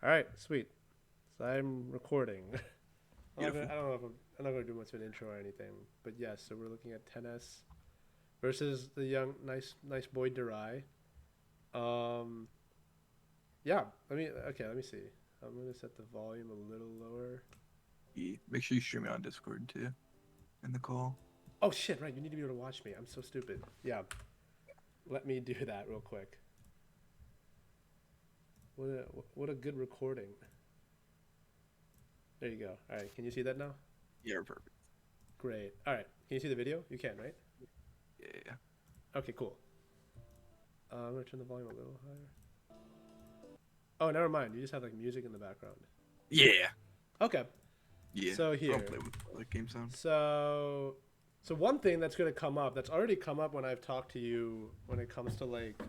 All right, sweet. So I'm recording. Beautiful. I don't know if I'm not gonna do much of an intro or anything, but yes. So we're looking at tennis versus the young, nice boy Darai. Um, yeah. Let me see. I'm gonna set the volume a little lower. Yeah. Make sure you stream it on Discord too in the call. Oh shit! Right, you need to be able to watch me. I'm so stupid. Yeah. Let me do that real quick. What a good recording. There you go. All right. Can you see that now? Yeah, perfect. Great. All right. Can you see the video? You can, right? Yeah. Okay. Cool. I'm gonna turn the volume a little higher. Oh, never mind. You just have like music in the background. Yeah. Okay. Yeah. So I don't here. play with like game sound. So so one thing that's gonna come up that's already come up when I've talked to you when it comes to like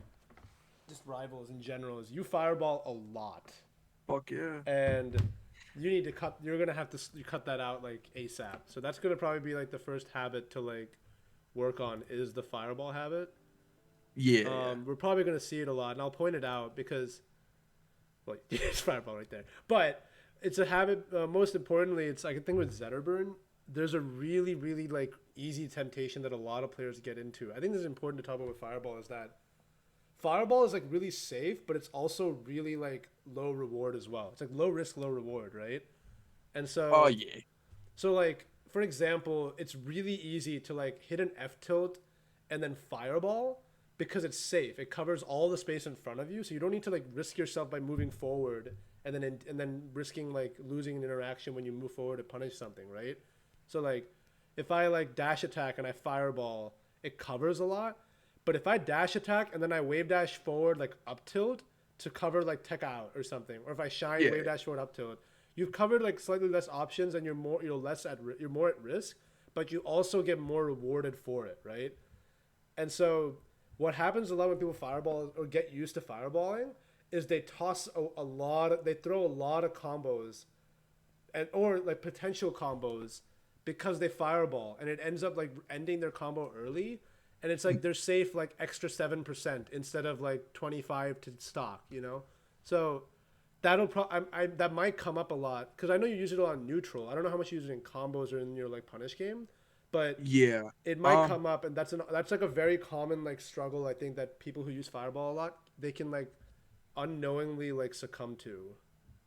just rivals in general is you fireball a lot. Fuck yeah. And you need to cut you're gonna have to cut that out like ASAP. So that's gonna probably be like the first habit to like work on is the fireball habit. Yeah, yeah. We're probably gonna see it a lot, and I'll point it out because well, it's fireball right there. But it's a habit. Most importantly, it's like I think with Zetterburn, there's a really like easy temptation that a lot of players get into. I think this is important to talk about with fireball is that fireball is like really safe, but it's also really like low reward as well. It's like low risk, low reward, right? And Oh so yeah. like for example, it's really easy to like hit an F tilt and then fireball because it's safe. It covers all the space in front of you, so you don't need to like risk yourself by moving forward and then risking like losing an interaction when you move forward to punish something, right? So like if I like dash attack and I fireball, it covers a lot. But if I dash attack and then I wave dash forward like up tilt to cover like tech out or something, or if I shine Yeah. wave dash forward up tilt, you've covered like slightly less options and you're more at risk, but you also get more rewarded for it, right? And so what happens a lot when people fireball or get used to fireballing is they toss a lot they throw a lot of combos and or like potential combos because they fireball and it ends up like ending their combo early and it's like they're safe like extra 7% instead of like 25 to stock, you know? So that might come up a lot because I know you use it a lot on neutral. I don't know how much you use it in combos or in your like punish game, but Yeah. it might Um come up, and that's like a very common like struggle. I think that people who use fireball a lot they can like unknowingly like succumb to.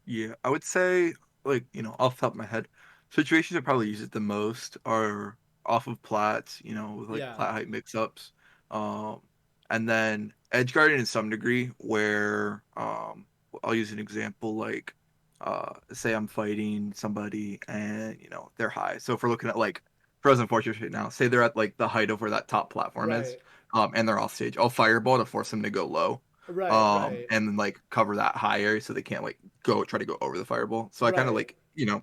yeah. I would say like, off the top of my head, situations I probably use it the most are off of plats, with like Yeah. plat height mix-ups. Um and then edge guarding in some degree where I'll use an example like say I'm fighting somebody and they're high. So if we're looking at like Frozen Fortress right now, say they're at like the height of where that top platform is, Right. and they're off stage, I'll fireball to force them to go low. Right. And then like cover that high area so they can't like go try to go over the fireball. So I kind of Right. like,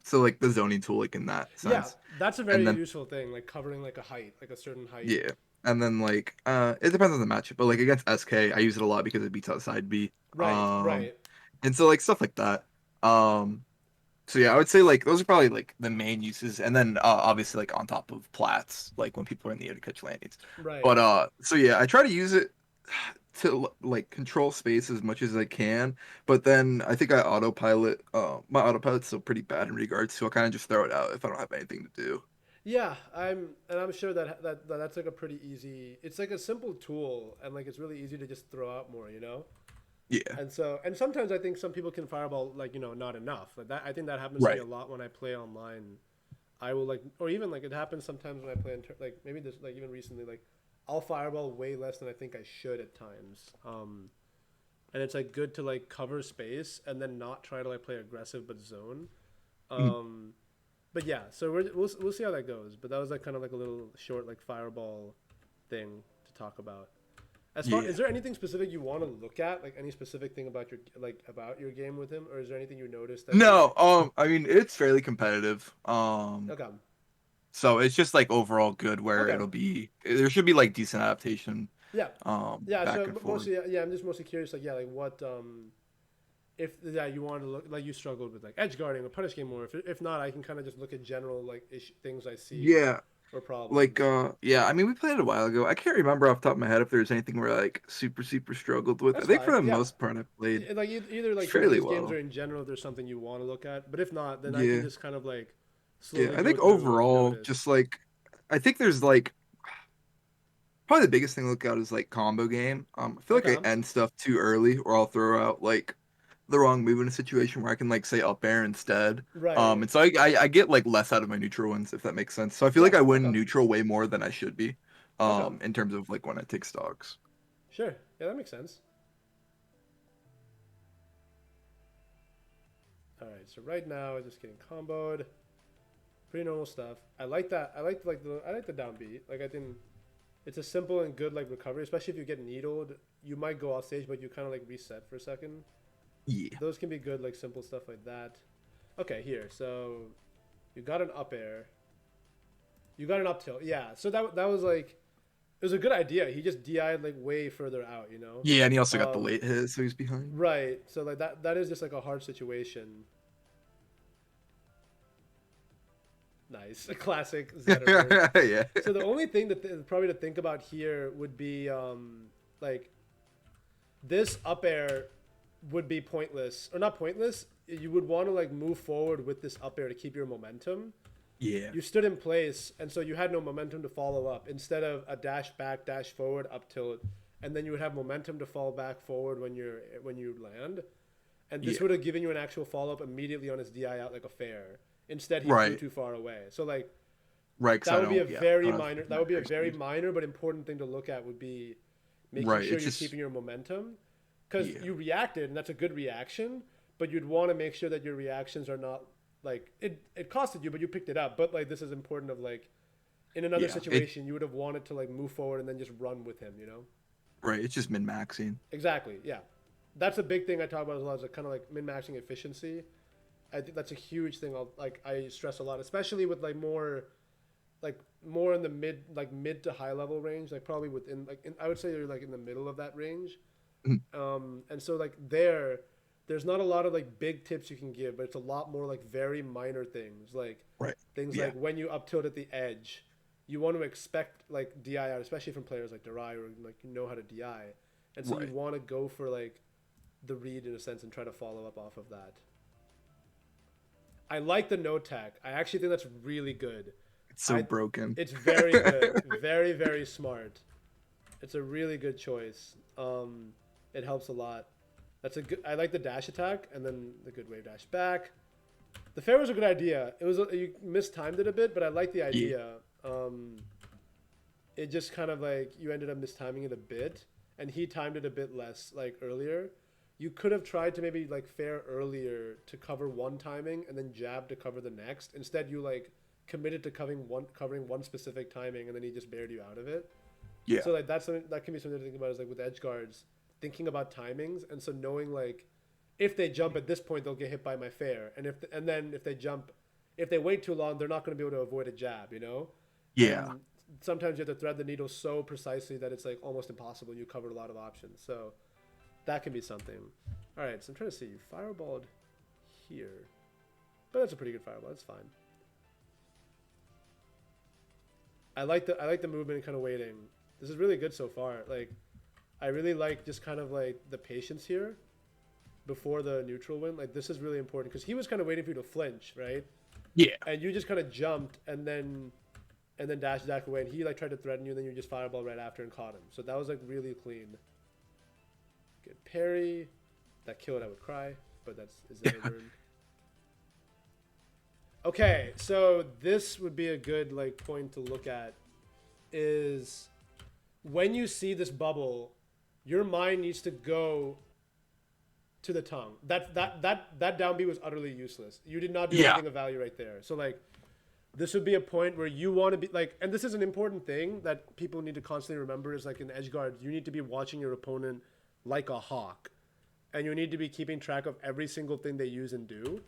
so like the zoning tool like in that Yeah, sense. that's a And very then useful thing, like covering like a height, like a certain height. yeah. And then like it depends on the matchup, but like against SK, I use it a lot because it beats outside B. Right. Right. And so like stuff like that. Um so yeah, I would say like those are probably like the main uses, and then obviously like on top of plats, like when people are in the air to catch landings. Right. But so yeah, I try to use it to like control space as much as I can, but then I think I autopilot. My autopilot's still pretty bad in regards, so I kind of just throw it out if I don't have anything to do. Yeah, I'm sure that's like a pretty easy. It's like a simple tool, and like it's really easy to just throw out more, you know. Yeah. And sometimes I think some people can fireball like not enough. Like that, I think that happens to me Right. a lot when I play online. I will like, or even like it happens sometimes when I play like maybe this like even recently like I'll fireball way less than I think I should at times. And it's like good to like cover space and then not try to like play aggressive but zone. Mhm. Um, but yeah, so we'll see how that goes. But that was like kind of like a little short like fireball thing to talk about. As far Yeah. is there anything specific you want to look at, like any specific thing about your game with him, or is there anything you noticed that you're No. like, I mean it's fairly competitive. okay, So it's just like overall good where okay, it'll be there should be like decent adaptation yeah, yeah. So back and forth. mostly, yeah, I'm just mostly curious, like, yeah, like what if yeah you wanted to look like you struggled with like edge guarding or punish game more. If not, I can kind of just look at general like things I see. Yeah. or Like, problems? yeah, I mean, we played it a while ago. I can't remember off the top of my head if there's anything where I, like super struggled with. I That's think for fine. the Yeah. most part, I played Like either like for fairly these games or well. in general, if there's something you want to look at. But if not, then I can Yeah, just kind of like yeah. slowly I go think through what I've overall, noticed. just like, I think there's like probably the biggest thing to look out is like combo game. I feel like I Okay. end stuff too early, or I'll throw out like the wrong move in a situation where I can like say up air instead. Right. And so I get like less out of my neutral ones if that makes sense. So I feel Yeah. like I win Okay. neutral way more than I should be, Okay. in terms of like when I take stocks. Sure. Yeah, that makes sense. All right. So right now, I'm just getting comboed. Pretty normal stuff. I like that. I like the downbeat. Like I think it's a simple and good like recovery, especially if you get needled. You might go off stage, but you kind of like reset for a second. Yeah. Those can be good, like simple stuff like that. Okay, here. So you got an up air. You got an up tilt. Yeah. So that was like it was a good idea. He just DI'd like way further out, you know. Yeah, and he also got the Um, late hit, so he's behind. right. So like that is just like a hard situation. Nice, a classic Zettervord. Yeah. So the only thing that probably to think about here would be like this up air would be pointless or not pointless. You would want to like move forward with this up air to keep your momentum. Yeah. You stood in place, and so you had no momentum to follow up. Instead of a dash back, dash forward, up tilt, and then you would have momentum to fall back forward when you land. And this Yeah. would have given you an actual follow up immediately on his DI out like a fair. Instead, he flew Right. too far away. So like Right, because that I would be a don't, yeah, I very don't have minor. That would be a primary very speed. minor but important thing to look at. Would be making Right. sure It's you're just, keeping your momentum, because yeah. you reacted and that's a good reaction. But you'd want to make sure that your reactions are not like it costed you, but you picked it up. But like this is important. Of like in another Yeah. It, situation, you would have wanted to like move forward and then just run with him. You know. right. It's just min maxing. Exactly. Yeah. That's a big thing I talk about as well as like kind of like min maxing efficiency. I think that's a huge thing. I stress a lot, especially with like more in the mid to high level range, like probably within I would say you're like in the middle of that range. And so like there's not a lot of like big tips you can give, but it's a lot more like very minor things, like Right. things Yeah. like when you up tilt at the edge, you want to expect like DI out, especially from players like Darai or like you know how to DI, and so you Right. want to go for like the read in a sense and try to follow up off of that. I like the no tech. I actually think that's really good. It's so I broken. it's very good, very very smart. It's a really good choice. It helps a lot. That's a good. I like the dash attack and then the good wave dash back. The fair was a good idea. It was you mistimed it a bit, but I like the Yeah. idea. It just kind of like you ended up mistiming it a bit, and he timed it a bit less like earlier. You could have tried to maybe like fair earlier to cover one timing and then jab to cover the next. Instead, you like committed to covering one specific timing, and then he just bared you out of it. Yeah. So like that's something that can be something to think about is like with edge guards, thinking about timings, and so knowing like if they jump at this point they'll get hit by my fair, and then if they wait too long they're not going to be able to avoid a jab, you know, Yeah. and sometimes you have to thread the needle so precisely that it's like almost impossible. You covered a lot of options, so that can be something. All right, so I'm trying to see you fireballed here, but that's a pretty good fireball. That's fine. I like the movement and kind of waiting. This is really good so far. Like I really like just kind of like the patience here before the neutral win. Like this is really important because he was kind of waiting for you to flinch, right? Yeah. And you just kind of jumped and then dashed back away, and he like tried to threaten you, and then you just fireball right after and caught him. So that was like really clean. Good parry. That killed I would cry, but that's is that a word? Okay, so this would be a good like point to look at is when you see this bubble, your mind needs to go to the tongue. That down B was utterly useless. You did not do Yeah. anything of value right there. So like this would be a point where you want to be like, and this is an important thing that people need to constantly remember is like in edge guards, you need to be watching your opponent like a hawk, and you need to be keeping track of every single thing they use and do.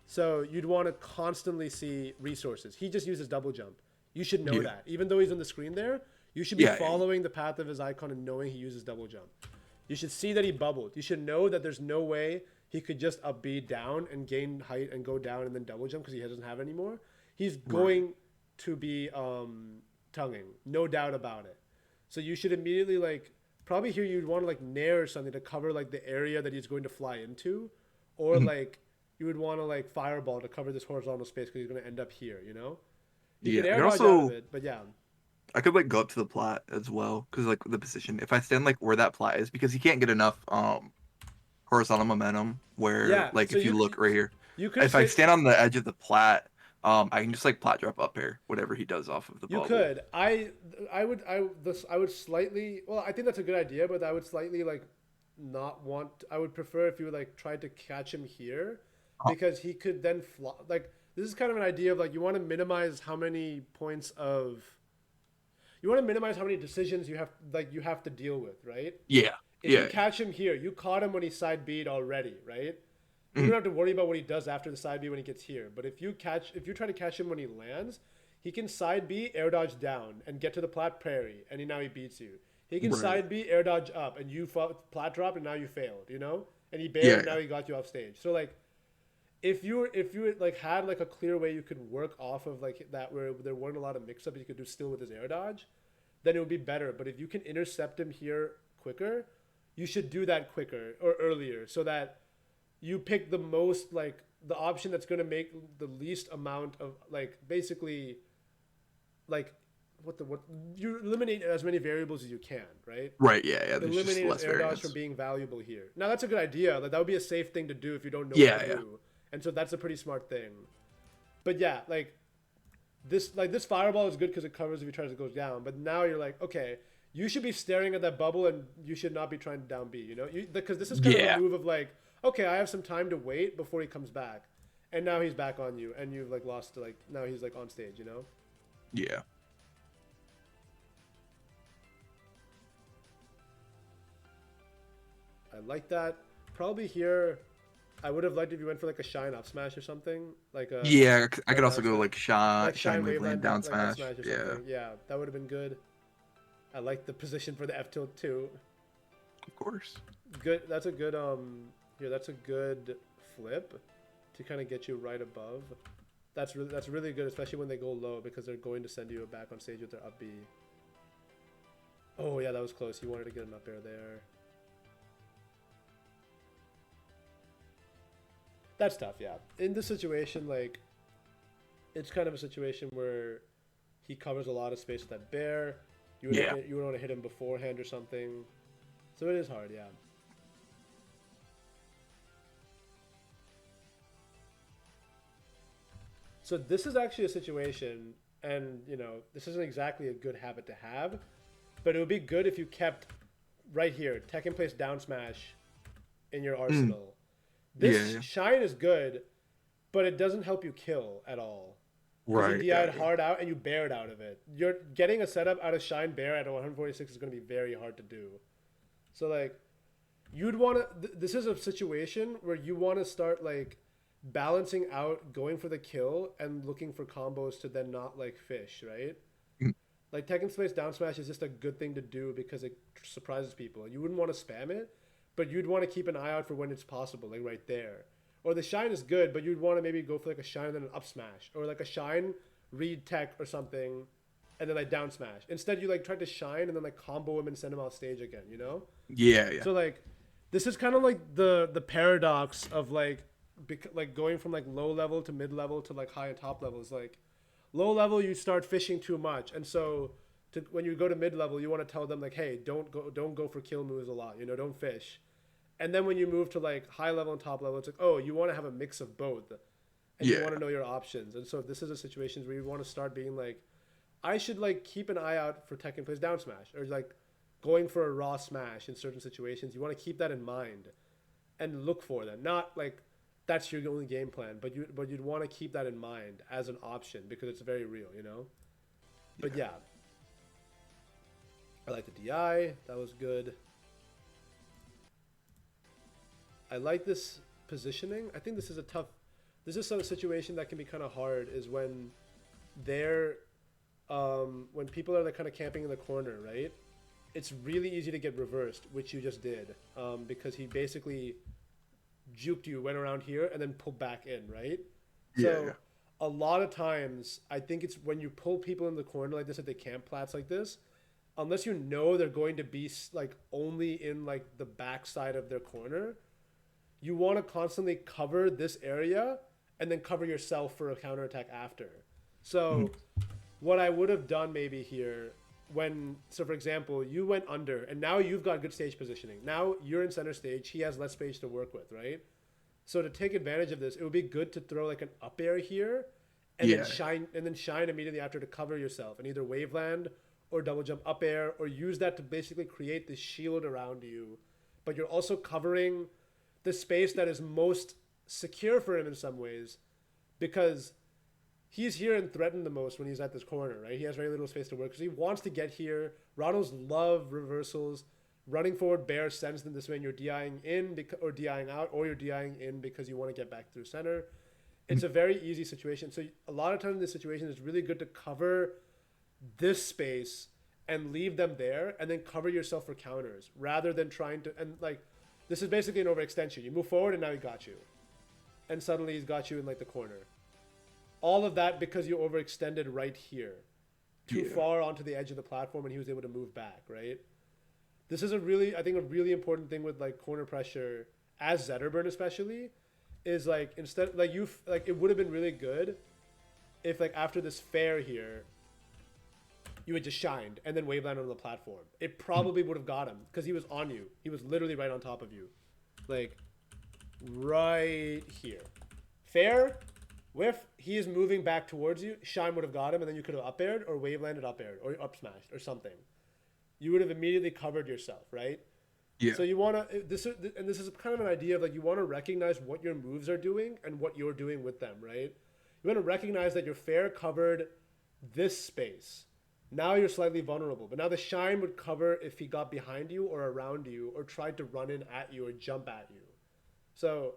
So you'd want to constantly see resources. He just uses double jump. You should know Yeah. that. Even though he's on the screen there, you should be Yeah. following the path of his icon and knowing he uses double jump. You should see that he bubbled. You should know that there's no way he could just up B down and gain height and go down and then double jump because he doesn't have it anymore. He's Right. going to be tonguing, no doubt about it. So you should immediately like probably here you'd want to like nair something to cover like the area that he's going to fly into, or Mhm. like you would want to like fireball to cover this horizontal space because he's going to end up here. You know, he Yeah, could I air could dodge out of also it, but yeah, I could like go up to the plat as well because like the position. If I stand like where that plat is, because he can't get enough horizontal momentum. Where yeah. like So if you look right here, you could if I say stand on the edge of the plat, I can just like plat drop up here, whatever he does off of the you bubble. could. I would slightly. Well, I think that's a good idea, but I would slightly like not want. I would prefer if you like tried to catch him here, Oh, because he could then fly. Like this is kind of an idea of like you want to minimize how many points of you want to minimize how many decisions you have to deal with, right? yeah, If you yeah, catch him here, you caught him when he side B'd already, right? You mhm, don't have to worry about what he does after the side B when he gets here. But if you try to catch him when he lands, he can side B, air dodge down, and get to the plat prairie, and now he beats you. He can right, side B, air dodge up, and you plat drop, and now you failed. You know, and he bared, yeah, and yeah, now he got you off stage. So like, if you like had like a clear way you could work off of like that where there weren't a lot of mix up you could do still with his air dodge, then it would be better. But if you can intercept him here quicker, you should do that quicker or earlier so that you pick the most like the option that's going to make the least amount of like basically like what you eliminate as many variables as you can, right? right, yeah, yeah. There's just Eliminate his less air dodge from variance. being valuable here. Now that's a good idea. Like that would be a safe thing to do if you don't know what to Yeah, yeah, do, and so that's a pretty smart thing. But yeah, like this fireball is good because it covers if he tries to go down. But now you're like, okay, you should be staring at that bubble and you should not be trying to down B. You know, because this is kind of a yeah, move of like, okay, I have some time to wait before he comes back, and now he's back on you, and you've like lost to like now he's like on stage. You know, yeah. I like that. Probably here, I would have liked if you went for like a shine up smash or something, Yeah, I or a could also down go smash, like shine, like shine shine waveland, waveland down like up smash. smash or Yeah, something. Yeah, that would have been good. I like the position for the F tilt too. of course. Good. That's a good here. That's a good flip to kind of get you right above. That's really good, especially when they go low because they're going to send you back on stage with their up B. Oh yeah, that was close. He wanted to get an up air there. That's tough. Yeah. In this situation, like it's kind of a situation where he covers a lot of space with that bear. Yeah, You would want to hit him beforehand or something. So it is hard. Yeah. So this is actually a situation, and you know, this isn't exactly a good habit to have, but it would be good if you kept right here, tech in place down smash in your mm, arsenal. yeah, This yeah. shine is good, but it doesn't help you kill at all. Because you Right, yeah, DI'd yeah, hard out and you bared out of it. You're getting a setup out of shine bear at 146 is going to be very hard to do. So like you'd want to this is a situation where you want to start like balancing out going for the kill and looking for combos to then not like fish, right? mm, Like Tekken Space down smash is just a good thing to do because it surprises people. You wouldn't want to spam it, but you'd want to keep an eye out for when it's possible, like right there. Or the shine is good, but you'd want to maybe go for like a shine and then an up smash, or like a shine, read tech or something, and then like down smash. Instead, you like try to shine and then like combo him and send him off stage again. You know? yeah, yeah. So like, this is kind of like the paradox of like, like going from like low level to mid level to like high and top levels. Like, low level you start fishing too much, and so when you go to mid level, you want to tell them like, hey, don't go for kill moves a lot. You know, don't fish. And then when you move to like high level and top level, it's like, oh, you want to have a mix of both, and you Yeah, want to know your options. And so this is a situation where you want to start being like, I should like keep an eye out for Tekken plays down smash or like going for a raw smash in certain situations. You want to keep that in mind and look for them. Not like that's your only game plan, but you'd want to keep that in mind as an option because it's very real, you know. But yeah, yeah, I like the DI. That was good. I like this positioning. I think this is a tough. This is some situation that can be kind of hard. Is they're when people are like kind of camping in the corner, right? It's really easy to get reversed, which you just did, because he basically juked you, went around here, and then pulled back in, right? yeah, yeah. So a lot of times, I think it's when you pull people in the corner like this, if they camp plats like this, unless you know they're going to be like only in like the backside of their corner, you want to constantly cover this area and then cover yourself for a counterattack after. So what I would have done maybe here so for example, you went under and now you've got good stage positioning. Now you're in center stage, he has less space to work with, right? So to take advantage of this, it would be good to throw like an up air here and Yeah. then shine immediately after to cover yourself and either waveland or double jump up air or use that to basically create this shield around you. But you're also covering the space that is most secure for him in some ways because he's here and threatened the most when he's at this corner, right? He has very little space to work because he wants to get here. Rados love reversals. Running forward bear sends them this way and you're DIing in or DIing out or you're DIing in because you want to get back through center. It's a very easy situation. So a lot of times in this situation, it's really good to cover this space and leave them there and then cover yourself for counters rather than trying to, and like, this is basically an overextension. You move forward and now he got you. And suddenly he's got you in like the corner. All of that because you overextended right here. Too far onto the edge of the platform and he was able to move back, right? This is a really important thing with like corner pressure as Zetterburn especially is like instead like it would have been really good if like after this fair here you had just shined and then waveland on the platform. It probably would have got him because he was on you. He was literally right on top of you. Like right here. Fair, whiff, he is moving back towards you. Shine would have got him and then you could have up aired or wavelanded up aired or up smashed or something. You would have immediately covered yourself, right? Yeah. So you want to this is kind of an idea of like you want to recognize what your moves are doing and what you're doing with them, right? You want to recognize that your fair covered this space. Now you're slightly vulnerable, but now the shine would cover if he got behind you or around you or tried to run in at you or jump at you. So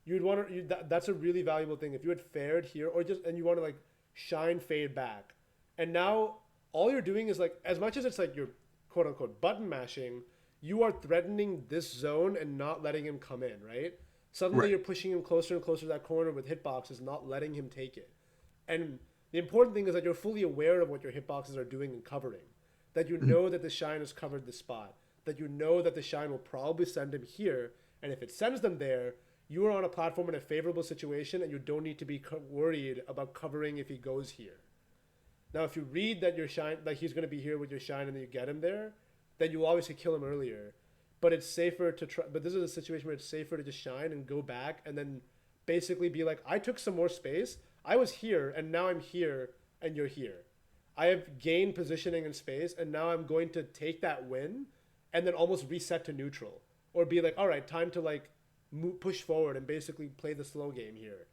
you'd want to that's a really valuable thing if you had fared here or just and you want to like shine fade back, and now all you're doing is like as much as it's like you're quote unquote button mashing, you are threatening this zone and not letting him come in, right? Suddenly you're pushing him closer and closer to that corner with hitboxes, not letting him take it. And the important thing is that you're fully aware of what your hitboxes are doing and covering. That you know that the shine has covered the spot. That you know that the shine will probably send him here. And if it sends them there, you are on a platform in a favorable situation and you don't need to be worried about covering if he goes here. Now, if you read that your shine, like he's going to be here with your shine and then you get him there, then you obviously kill him earlier. But it's safer to try. But this is a situation where it's safer to just shine and go back and then basically be like, I took some more space. I was here and now I'm here and you're here. I have gained positioning in space and now I'm going to take that win and then almost reset to neutral or be like, all right, time to like push forward and basically play the slow game here.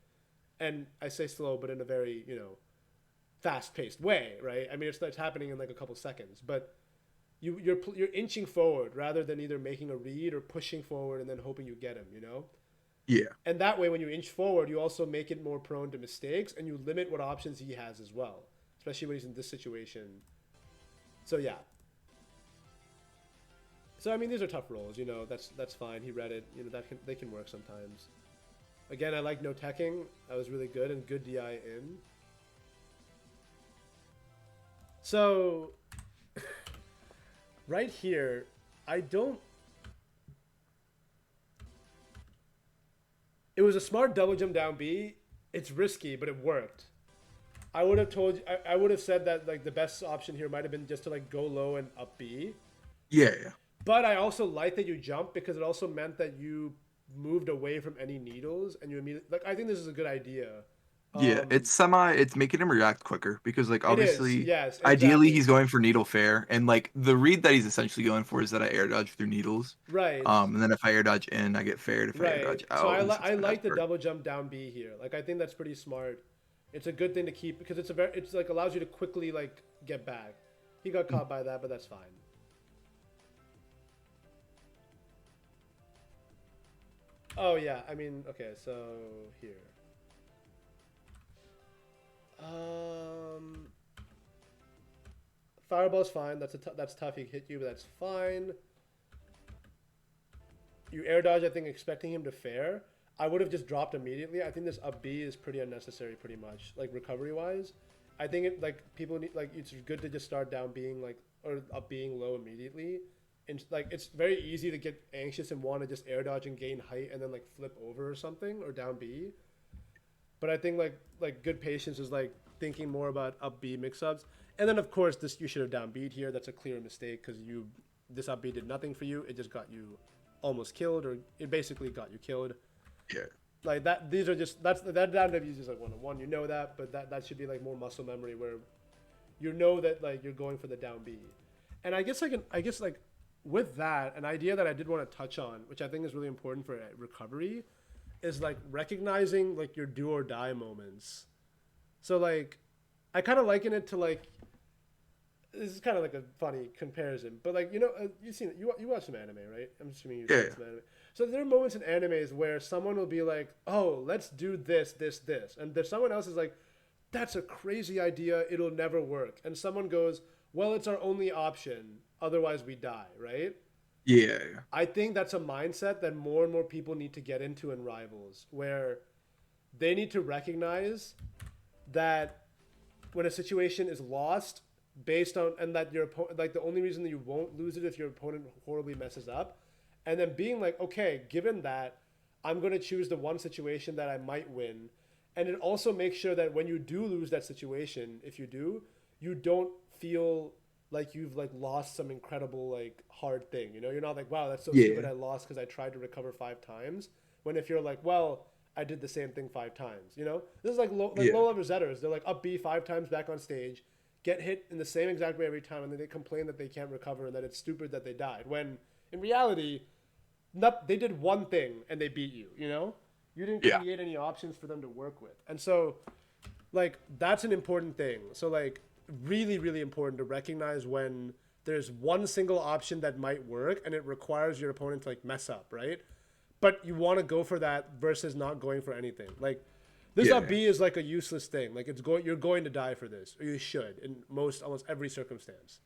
And I say slow, but in a very, fast-paced way, right? I mean, it's happening in like a couple seconds, but you're inching forward rather than either making a read or pushing forward and then hoping you get him, Yeah. And that way, when you inch forward, you also make it more prone to mistakes and you limit what options he has as well, especially when he's in this situation. So yeah. So I mean, these are tough rolls, that's fine. He read it, they can work sometimes. Again, I like no teching. That was really good and good DI in. So, right here, it was a smart double jump down B. It's risky, but it worked. I would have said that like the best option here might have been just to like go low and up B. Yeah. But I also like that you jumped because it also meant that you moved away from any needles and you immediately like I think this is a good idea. Yeah, it's making him react quicker because like It is, obviously yes, ideally exactly. he's going for needle fair and like the read that he's essentially going for is that I air dodge through needles. Right. And then if I air dodge in, I get fared. If I air Right. dodge So out, he's I just gonna have like the fair. double jump down B here. Like I think that's pretty smart. It's a good thing to keep because it's like allows you to quickly like get back. He got caught by that, but that's fine. Oh yeah, I mean, okay, so here. Fireball's fine. That's tough. He hit you, but that's fine. You air dodge, I think, expecting him to fair. I would have just dropped immediately. I think this up B is pretty unnecessary, pretty much, like recovery wise. I think it like people need like it's good to just start down being like or up being low immediately, and like it's very easy to get anxious and want to just air dodge and gain height and then like flip over or something or down B. But I think like good patience is like thinking more about up B mix ups, and then of course this you should have down B'd here. That's a clear mistake because you this up B did nothing for you. It just got you almost killed, or it basically got you killed. Yeah. Like that, these are just that down W is just like 1-on-1. You know that, but that should be like more muscle memory where you know that like you're going for the down B. And I guess like with that, an idea that I did want to touch on, which I think is really important for recovery, is like recognizing like your do or die moments. So like I kind of liken it to like this is kind of like a funny comparison, but like you've seen you watch some anime, right? I'm assuming you've seen some anime. So there are moments in animes where someone will be like, "Oh, let's do this, this, this," and there's someone else is like, "That's a crazy idea. It'll never work." And someone goes, "Well, it's our only option. Otherwise, we die." Right? Yeah. I think that's a mindset that more and more people need to get into in Rivals, where they need to recognize that when a situation is lost based on and that your opponent like the only reason that you won't lose it if your opponent horribly messes up, and then being like, okay, given that, I'm going to choose the one situation that I might win, and it also makes sure that when you do lose that situation, if you do, you don't feel like you've like lost some incredible like hard thing. You're not like, wow, that's so stupid, I lost because I tried to recover 5 times. When if you're like, well, I did the same thing 5 times. This is like low level Zetters. They're like up B 5 times back on stage, get hit in the same exact way every time, and then they complain that they can't recover and that it's stupid that they died. When in reality, they did one thing and they beat you. You didn't Yeah. create any options for them to work with, and so like that's an important thing. So like really really important to recognize when there's one single option that might work and it requires your opponent to like mess up, right? But you want to go for that versus not going for anything. Like this up B is like a useless thing. Like you're going to die for this, or you should in almost every circumstance.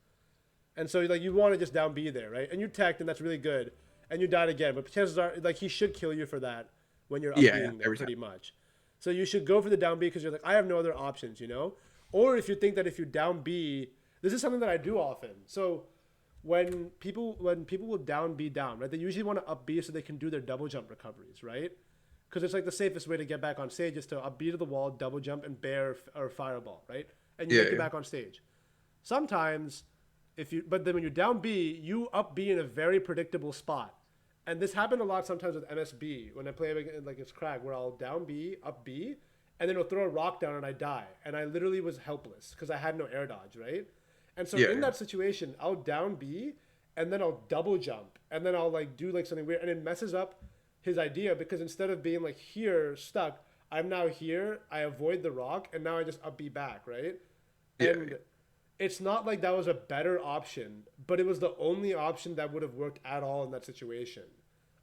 And so like you want to just down B there, right? And you teched, and that's really good. And you died again, but chances are like he should kill you for that when you're up Bing there pretty much. So you should go for the down B because you're like, I have no other options, Or if you think that if you down B, this is something that I do often. So when people will down B down, right? They usually want to up B so they can do their double jump recoveries, right? Because it's like the safest way to get back on stage is to up B to the wall, double jump, and bear or fireball, right? And you make it back on stage. Sometimes but then when you down B, you up B in a very predictable spot. And this happened a lot sometimes with MSB when I play like it's Crag, where I'll down B, up B, and then I'll throw a rock down and I die. And I literally was helpless because I had no air dodge, right? And so in that situation, I'll down B and then I'll double jump and then I'll like do like something weird, and it messes up his idea because instead of being like here stuck, I'm now here, I avoid the rock, and now I just up B back, right? And it's not like that was a better option, but it was the only option that would have worked at all in that situation.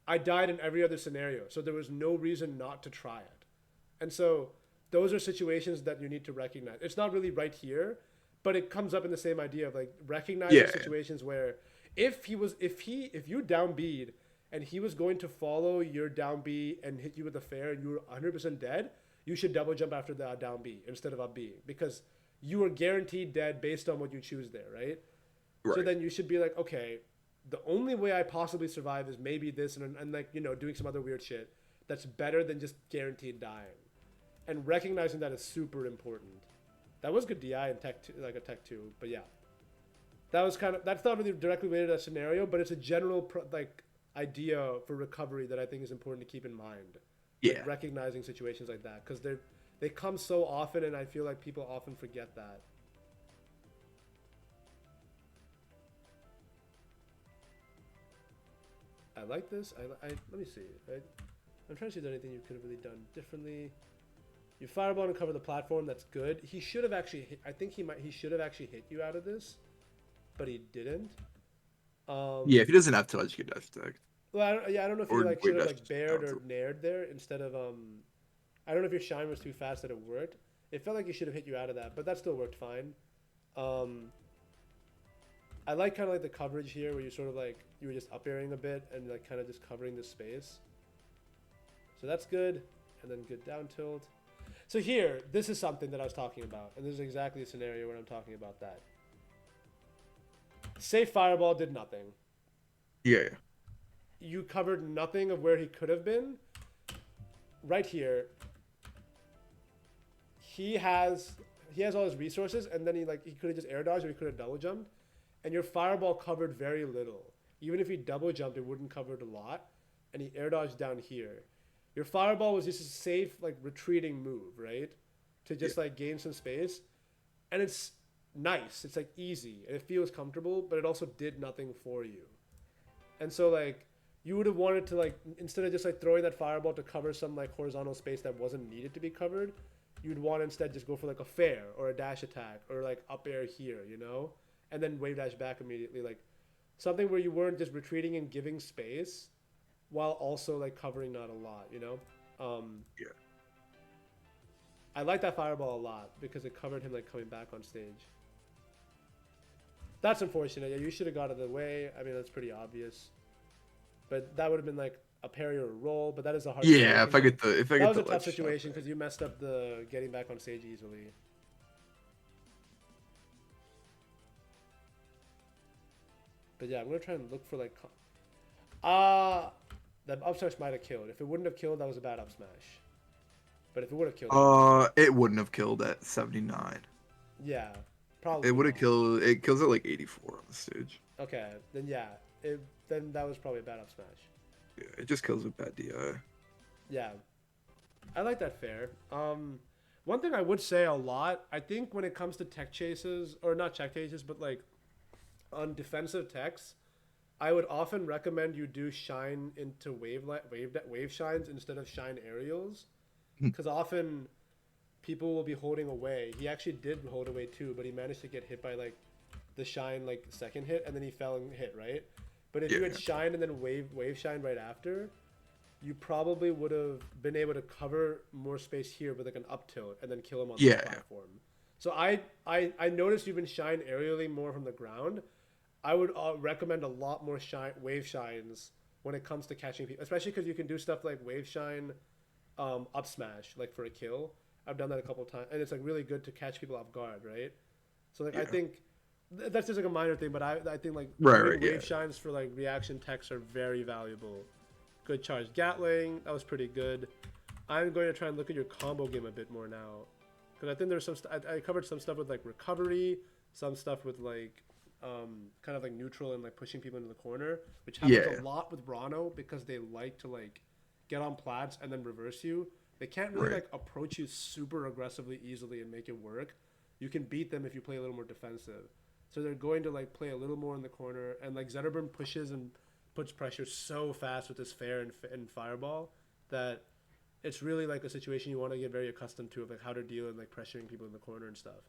I died in every other scenario, so there was no reason not to try it. And so those are situations that you need to recognize. It's not really right here, but it comes up in the same idea of like recognizing situations where if you down B'd and he was going to follow your down B and hit you with a fair and you were 100% dead, you should double jump after the down B instead of up B, because you are guaranteed dead based on what you choose there, right? So then you should be like, okay, the only way I possibly survive is maybe this and like, doing some other weird shit that's better than just guaranteed dying. And recognizing that is super important. That was good DI in Tech 2, like a Tech 2, but yeah. That's not really directly related to that scenario, but it's a general idea for recovery that I think is important to keep in mind. Like recognizing situations like that, because they come so often, and I feel like people often forget that. I like this. Let me see. I'm trying to see if there's anything you could have really done differently. You fireball and cover the platform. That's good. He should have actually hit, I think he should have actually hit you out of this, but he didn't. If he doesn't have touch, he does tech. Well, I don't know if you like should have like bared or nared there instead of I don't know if your shine was too fast that it worked. It felt like he should have hit you out of that, but that still worked fine. I like kind of like the coverage here where you sort of like you were just up airing a bit and like kind of just covering the space. So that's good. And then good down tilt. So here, this is something that I was talking about. And this is exactly a scenario where I'm talking about that. Safe fireball did nothing. Yeah. You covered nothing of where he could have been. Right here, he has all his resources, and then he could have just air dodged or he could have double jumped, and your fireball covered very little. Even if he double jumped, it wouldn't cover it a lot, and he air dodged down here. Your fireball was just a safe retreating move, right? To just gain some space, and it's nice. It's easy and it feels comfortable, but it also did nothing for you. And so you would have wanted to instead of just throwing that fireball to cover some horizontal space that wasn't needed to be covered, you'd want to instead just go for a fair or a dash attack or up air here, and then wave dash back immediately, something where you weren't just retreating and giving space while also covering not a lot. Yeah. I like that fireball a lot because it covered him coming back on stage. That's unfortunate. Yeah, you should have got out of the way. I mean, that's pretty obvious. But that would have been a parry or a roll. But that is a hard. Yeah, if I get the that was a tough situation because you messed up the getting back on stage easily. But yeah, I'm gonna try and look for that up smash might have killed. If it wouldn't have killed, that was a bad up smash. But if it would have killed, it wouldn't have killed at 79. Yeah, probably. It would have killed. It kills at 84 on the stage. Okay, then yeah, then that was probably a bad up smash. Yeah, it just kills with bad DI. Yeah, I like that fair. One thing I would say a lot, I think when it comes to tech chases, or not tech chases, but on defensive techs, I would often recommend you do shine into wave shines instead of shine aerials, because often people will be holding away. He actually did hold away too, but he managed to get hit by the shine second hit, and then he fell and hit, right. But if you had shine and then wave shine right after, you probably would have been able to cover more space here with an up tilt and then kill him on the platform. So I noticed you've been shine aerially more from the ground. I would recommend a lot more wave shines when it comes to catching people, especially because you can do stuff like wave shine, up smash for a kill. I've done that a couple times, and it's really good to catch people off guard, right? So I think that's just a minor thing, but I think wave shines for reaction techs are very valuable. Good charge Gatling, that was pretty good. I'm going to try and look at your combo game a bit more now, because I think there's some I covered some stuff with recovery, some stuff with kind of neutral and pushing people into the corner, which happens a lot with Rano because they like to get on plats and then reverse you. They can't really approach you super aggressively easily and make it work. You can beat them if you play a little more defensive. So they're going to play a little more in the corner, and Zetterburn pushes and puts pressure so fast with his fair and fireball that it's really a situation you want to get very accustomed to, of how to deal and pressuring people in the corner and stuff.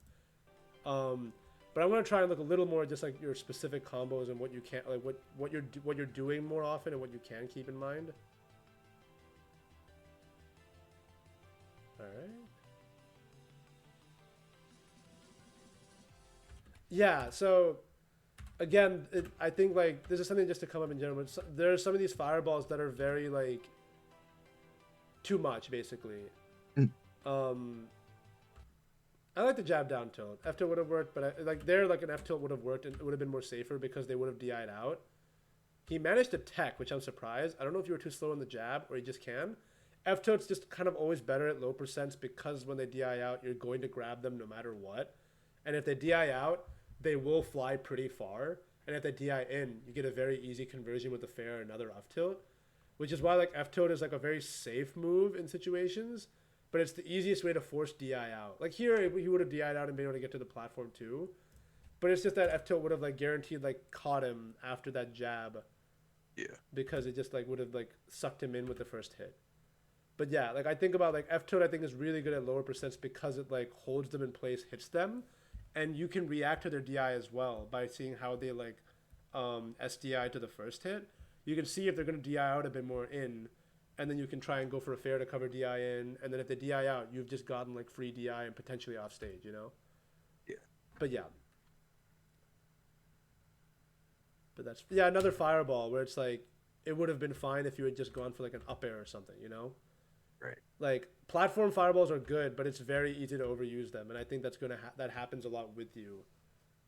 But I'm gonna try and look a little more just your specific combos and what you can what you're doing more often and what you can keep in mind. All right. Yeah. So again, I think this is something just to come up in general. There are some of these fireballs that are very too much, basically. I like the jab down tilt. F tilt would have worked, but an F tilt would have worked and it would have been more safer because they would have DI'd out. He managed to tech, which I'm surprised. I don't know if you were too slow on the jab or he just can. F tilt's just kind of always better at low percents because when they DI out, you're going to grab them no matter what. And if they DI out, they will fly pretty far. And if they DI in, you get a very easy conversion with the fair and another F tilt, which is why F tilt is a very safe move in situations. But it's the easiest way to force DI out. Here, he would have DI'd out and been able to get to the platform too. But it's just that F tilt would have guaranteed caught him after that jab. Yeah. Because it just would have sucked him in with the first hit. But yeah, I think about F tilt I think is really good at lower percents because it holds them in place, hits them. And you can react to their DI as well by seeing how they SDI to the first hit. You can see if they're going to DI out a bit more in. And then you can try and go for a fair to cover DI in. And then if they DI out, you've just gotten free DI and potentially off stage, Yeah. But yeah. But that's, another fireball where it's it would have been fine if you had just gone for an up air or something, Right. Like platform fireballs are good, but it's very easy to overuse them, and I think that happens a lot with you.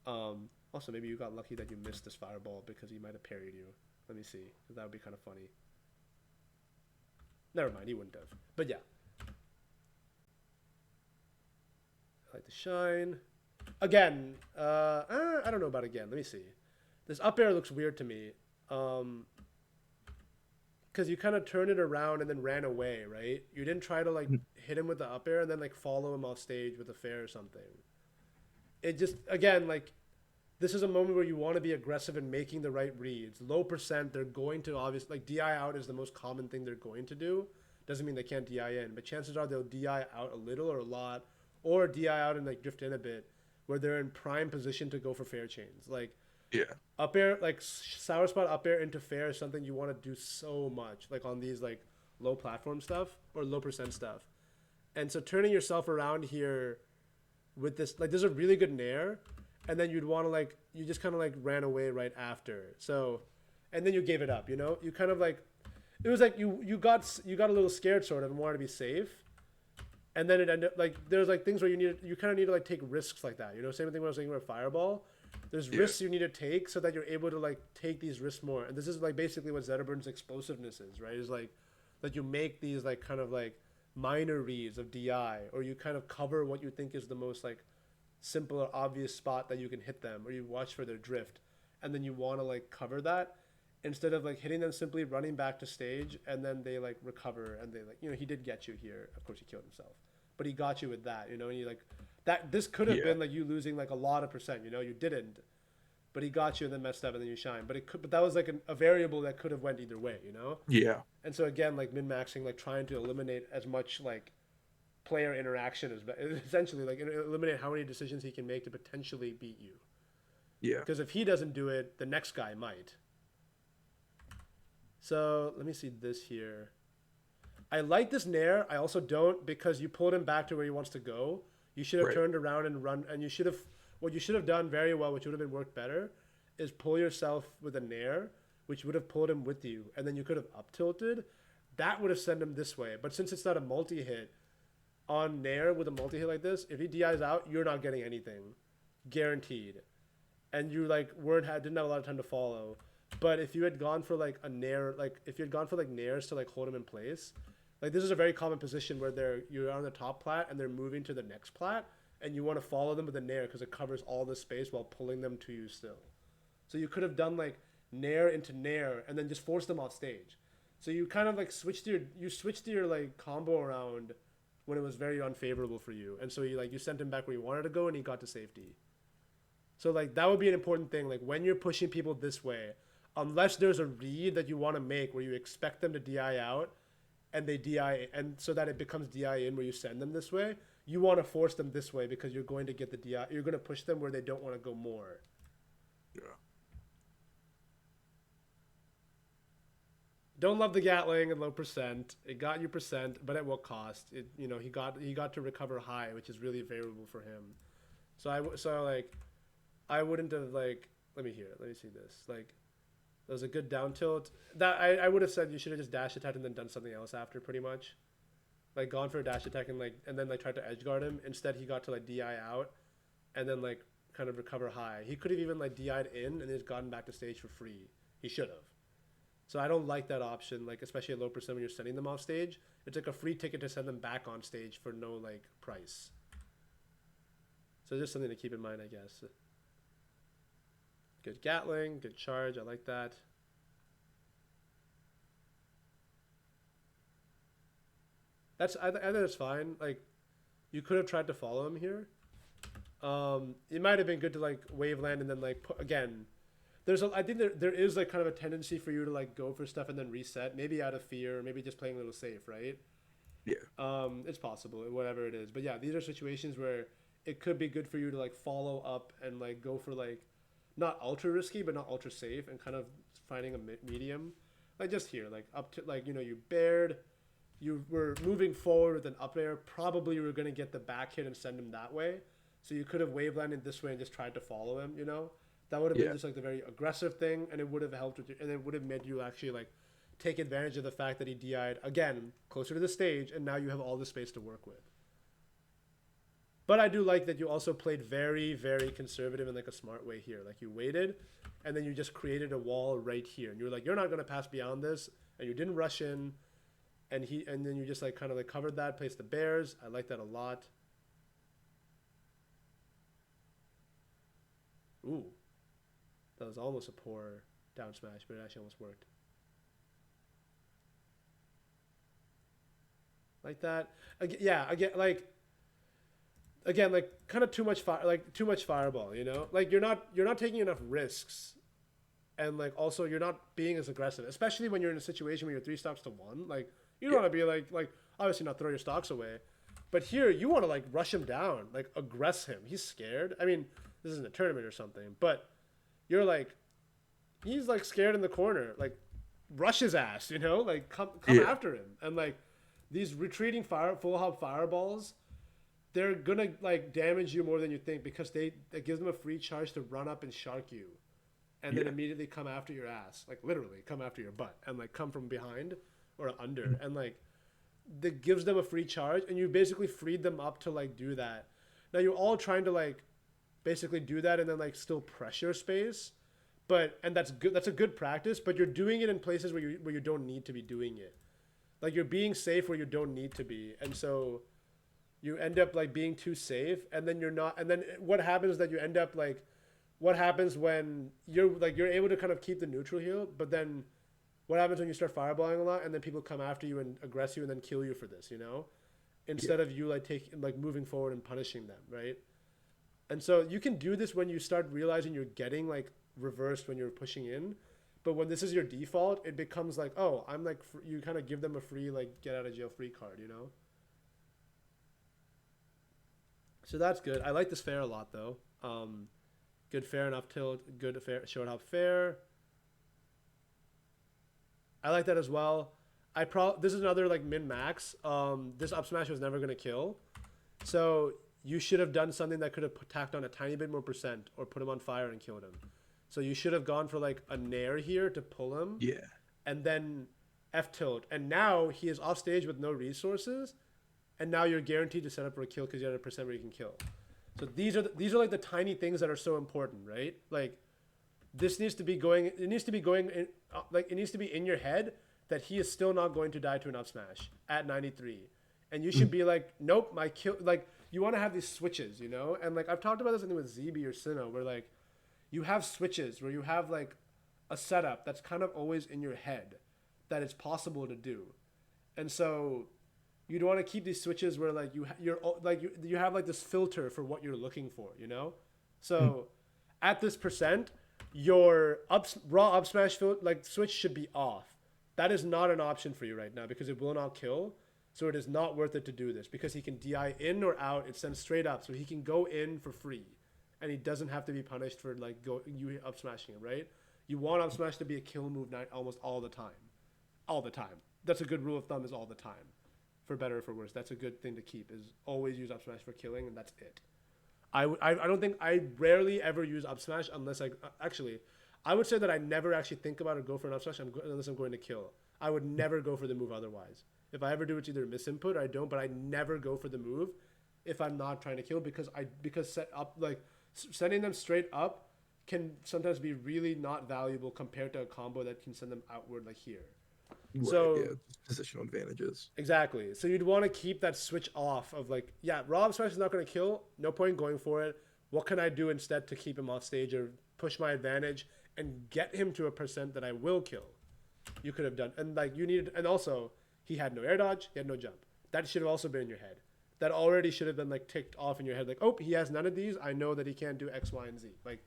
Also, maybe you got lucky that you missed this fireball because he might have parried you. Let me see. That would be kind of funny. Never mind, he wouldn't have. But yeah, I like the shine. Again, I don't know about again. Let me see. This up air looks weird to me. Um, because you kind of turned it around and then ran away, right? You didn't try to like hit him with the up air and then like follow him off stage with a fair or something. It just again like this is a moment where you want to be aggressive in making the right reads. Low percent, they're going to obviously like DI out is the most common thing they're going to do. Doesn't mean they can't DI in, but chances are they'll DI out a little or a lot, or DI out and like drift in a bit, where they're in prime position to go for fair chains. Like Yeah. up air, like sour spot up air into fair is something you want to do so much, like on these like low platform stuff or low percent stuff. And so turning yourself around here with this, like, there's a really good nair, and then you'd want to like you just kind of like ran away right after. So, and then you gave it up. You know, you kind of like it was like you got a little scared sort of and wanted to be safe, and then it ended like there's like things where you kind of need to like take risks like that. You know, same thing when I was saying about fireball. There's risks you need to take so that you're able to like take these risks more. And this is like basically what Zetterbird's explosiveness is, right? Is like that you make these like kind of like minor reads of DI, or you kind of cover what you think is the most like simple or obvious spot that you can hit them, or you watch for their drift, and then you want to like cover that instead of like hitting them simply running back to stage and then they like recover and they like he did get you here. Of course he killed himself, but he got you with that, and you like that this could have been like you losing like a lot of percent, you didn't, but he got you and then messed up and then you shine. But that was like a variable that could have went either way. Yeah. And so again, like min maxing, like trying to eliminate as much like player interaction as essentially like eliminate how many decisions he can make to potentially beat you. Yeah. Because if he doesn't do it, the next guy might. So let me see this here. I like this nair. I also don't, because you pulled him back to where he wants to go. You should have turned around and run, and what you should have done very well, which would have been worked better, is pull yourself with a nair, which would have pulled him with you, and then you could have up tilted. That would have sent him this way. But since it's not a multi-hit, on nair with a multi-hit like this, if he DIs out, you're not getting anything. Guaranteed. And you like didn't have a lot of time to follow. But if you had gone for like a nair, like if you had gone for like nairs to like hold him in place, like this is a very common position where you're on the top plat and they're moving to the next plat, and you want to follow them with a nair because it covers all the space while pulling them to you still. So you could have done like nair into nair and then just force them off stage. So you kind of like switched your like combo around when it was very unfavorable for you, and so you sent him back where you wanted to go and he got to safety. So like that would be an important thing, like when you're pushing people this way, unless there's a read that you want to make where you expect them to DI out and they DI, and so that it becomes DI in where you send them this way, you want to force them this way because you're going to get the DI, you're going to push them where they don't want to go more. Yeah. Don't love the Gatling and low percent. It got you percent, but at what cost? He got to recover high, which is really favorable for him. I wouldn't have like. Let me see this. Like, there was a good down tilt. That I would have said you should have just dash attacked and then done something else after, pretty much. Like gone for a dash attack and then like tried to edge guard him. Instead, he got to like DI out, and then like kind of recover high. He could have even like DI'd in and just gotten back to stage for free. He should have. So I don't like that option, like especially at low percent when you're sending them off stage. It's like a free ticket to send them back on stage for no like price. So just something to keep in mind, I guess. Good Gatling, good charge. I like that. I think that's fine. Like, you could have tried to follow him here. It might have been good to like wave land and then like again. I think there is like kind of a tendency for you to like go for stuff and then reset, maybe out of fear, maybe just playing a little safe, right? Yeah. It's possible, whatever it is. But yeah, these are situations where it could be good for you to like follow up and like go for like not ultra risky but not ultra safe and kind of finding a medium. Like just here, like up to like you bared, you were moving forward with an up air. Probably you were gonna get the back hit and send him that way. So you could have wave landed this way and just tried to follow him. That would have been just like the very aggressive thing, and it would have helped with you, and it would have made you actually like take advantage of the fact that he DI'd again closer to the stage, and now you have all the space to work with. But I do like that you also played very, very conservative in like a smart way here. Like you waited, and then you just created a wall right here, and you were like, you're not gonna pass beyond this, and you didn't rush in, and then you just like kind of like covered that, placed the bears. I like that a lot. Ooh, that was almost a poor down smash, but it actually almost worked. Like that. Yeah, again, like kind of too much fire, like too much fireball. You know, like you're not taking enough risks, and like also you're not being as aggressive, especially when you're in a situation where you're 3 stocks to 1. Like you don't want to be like obviously not throw your stocks away, but here you want to like rush him down, like aggress him. He's scared. I mean, this isn't a tournament or something, but you're like he's like scared in the corner, like rush his ass, you know, like come Yeah. after him, and like these retreating full hop fireballs, they're gonna like damage you more than you think because it gives them a free charge to run up and shark you, and then Yeah. immediately come after your ass, like literally come after your butt, and like come from behind or under, and like that gives them a free charge, and you basically freed them up to like do that. Now you're all trying to like basically do that and then like still pressure space, but and that's good. That's a good practice, but you're doing it in places where you don't need to be doing it. Like you're being safe where you don't need to be, and so you end up like being too safe, and then you're not, and then what happens is that you end up like what happens when you're able to kind of keep the neutral here, but then what happens when you start fireballing a lot and then people come after you and aggress you and then kill you for this, you know, Yeah. instead of you like taking like moving forward and punishing them, right? And so you can do this when you start realizing you're getting like reversed when you're pushing in, but when this is your default it becomes like, oh, I'm like you kind of give them a free like get out of jail free card, you know. So that's good. I like this fair a lot though. Good fair enough tilt. Good fair short hop fair. I like that as well. This is another like min max. This up smash was never gonna kill, so you should have done something that could have tacked on a tiny bit more percent or put him on fire and killed him. So you should have gone for like a nair here to pull him, Yeah. and then F tilt. And now he is off stage with no resources, and now you're guaranteed to set up for a kill because you have a percent where you can kill. So these are like the tiny things that are so important, right? Like this needs to be going. It needs to be going in, like it needs to be in your head that he is still not going to die to an up smash at 93, and you should be like, nope, my kill. Like you want to have these switches, you know. And like I've talked about this I think with ZB or Sinnoh, where like you have switches where you have like a setup that's kind of always in your head that it's possible to do, and so you'd want to keep these switches where like you have like this filter for what you're looking for, you know. So at this percent, your raw up smash like switch should be off. That is not an option for you right now because it will not kill. So it is not worth it to do this because he can DI in or out. It sends straight up, so he can go in for free, and he doesn't have to be punished for like you up smashing him, right? You want up smash to be a kill move night almost all the time, all the time. That's a good rule of thumb. Is all the time, for better or for worse. That's a good thing to keep. Is always use up smash for killing, and that's it. I don't think I rarely ever use up smash unless actually I would say that I never actually think about or go for an up smash unless I'm going to kill. I would never go for the move otherwise. If I ever do, it's either misinput or I don't. But I never go for the move if I'm not trying to kill because set up like sending them straight up can sometimes be really not valuable compared to a combo that can send them outward like here. Right. So Yeah. Positional advantages. exactly. So you'd want to keep that switch off of like, yeah, raw smash is not going to kill. No point going for it. What can I do instead to keep him off stage or push my advantage and get him to a percent that I will kill? You could have done, and like you needed, and also he had no air dodge, he had no jump. That should have also been in your head. That already should have been like ticked off in your head. Like, oh, he has none of these. I know that he can't do X, Y, and Z. Like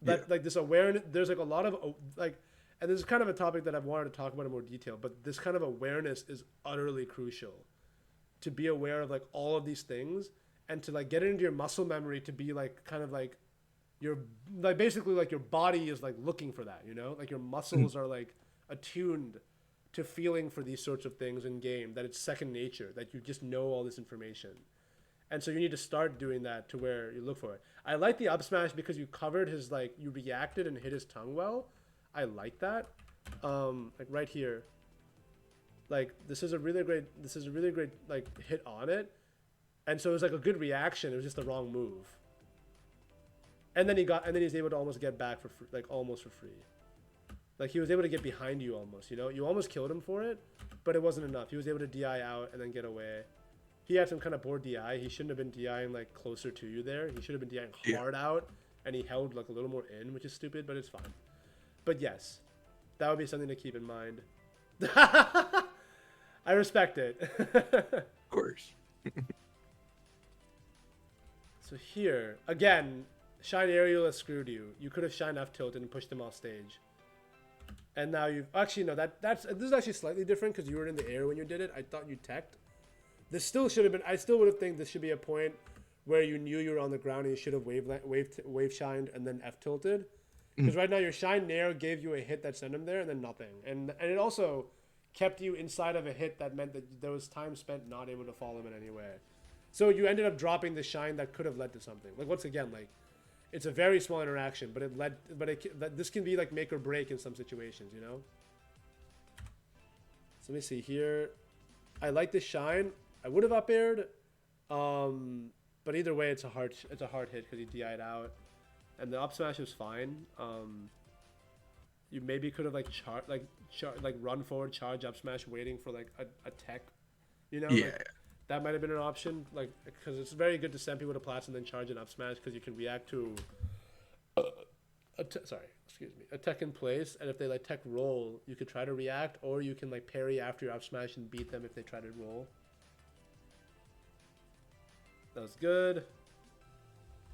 that, Yeah. like this awareness. There's like a lot of like. And this is kind of a topic that I've wanted to talk about in more detail, but this kind of awareness is utterly crucial to be aware of like all of these things and to like get it into your muscle memory to be like kind of like your like basically like your body is like looking for that, you know, like your muscles are like attuned to feeling for these sorts of things in game, that it's second nature, that you just know all this information. And so you need to start doing that to where you look for it. I like the up smash because you covered his like you reacted and hit his tongue well. I like that. like right here. Like this is a really great like hit on it, and so it was like a good reaction. It was just the wrong move, and then he's able to almost get back for free, like almost for free. Like he was able to get behind you almost. You know, you almost killed him for it, but it wasn't enough. He was able to DI out and then get away. He had some kind of poor DI. He shouldn't have been DIing like closer to you there. He should have been DIing hard out, and he held like a little more in, which is stupid, but it's fine. But yes, that would be something to keep in mind. I respect it. Of course. So here, again, Shine Aerial has screwed you. You could have Shine F tilted and pushed him off stage. And now you've... Actually, no, this is actually slightly different because you were in the air when you did it. I thought you teched. This still should have been... I still would have think this should be a point where you knew you were on the ground and you should have wave shined and then F tilted. Because right now your Shine Nair gave you a hit that sent him there and then nothing. And it also kept you inside of a hit that meant that there was time spent not able to follow him in any way. So you ended up dropping the Shine that could have led to something. Like, once again, like, it's a very small interaction, but this can be like make or break in some situations, you know? So let me see here. I like the Shine. I would have up aired, but either way, it's a hard hit because he DI'd out, and the up smash was fine. You maybe could have like run forward, charge up smash, waiting for like a tech, you know? Yeah. Like, that might have been an option, like, because it's very good to send people to plats and then charge an up smash because you can react to a tech in place, and if they like tech roll, you could try to react, or you can like parry after your up smash and beat them if they try to roll. That was good.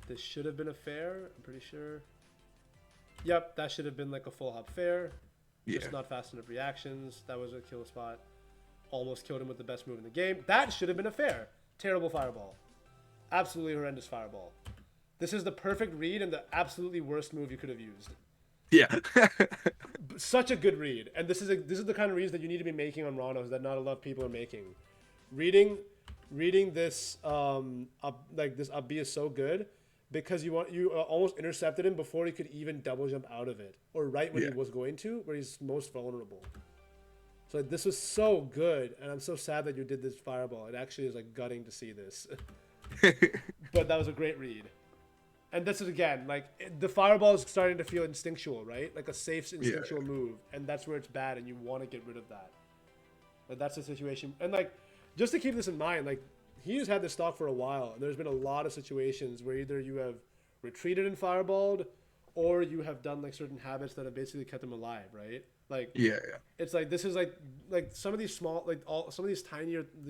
This should have been a fair, I'm pretty sure. Yep, that should have been like a full hop fair. Just not fast enough reactions. That was a kill spot. Almost killed him with the best move in the game. That should have been a fair. Terrible fireball. Absolutely horrendous fireball. This is the perfect read and the absolutely worst move you could have used. Yeah. Such a good read. And this is the kind of reads that you need to be making on Ronos that not a lot of people are making. Reading this this up B is so good because you almost intercepted him before he could even double jump out of it, or right when he was going to, where he's most vulnerable. So this was so good, and I'm so sad that you did this fireball. It actually is like gutting to see this. But that was a great read. And this is, again, like, the fireball is starting to feel instinctual, right? Like a safe instinctual move, and that's where it's bad, and you want to get rid of that. But that's the situation. And, like, just to keep this in mind, like, he's had this stock for a while, and there's been a lot of situations where either you have retreated and fireballed, or you have done, like, certain habits that have basically kept him alive, right? Like, it's like, this is like some of these small, like some of these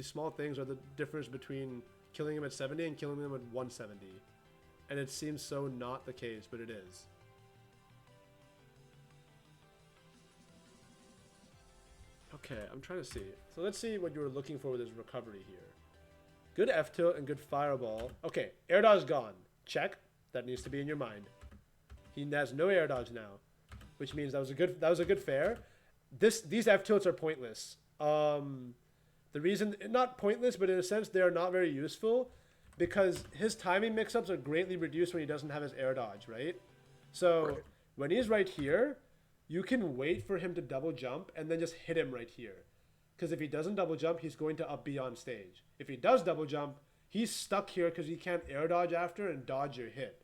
small things are the difference between killing him at 70 and killing him at 170. And it seems so not the case, but it is. Okay, I'm trying to see. So let's see what you were looking for with his recovery here. Good F tilt and good fireball. Okay, air dodge gone. Check. That needs to be in your mind. He has no air dodge now, which means that was a good fair. These F tilts are pointless. The reason, not pointless, but in a sense they are not very useful because his timing mix-ups are greatly reduced when he doesn't have his air dodge, right? So when he's right here, you can wait for him to double jump and then just hit him right here. Because if he doesn't double jump, he's going to up B on stage. If he does double jump, he's stuck here because he can't air dodge after and dodge your hit.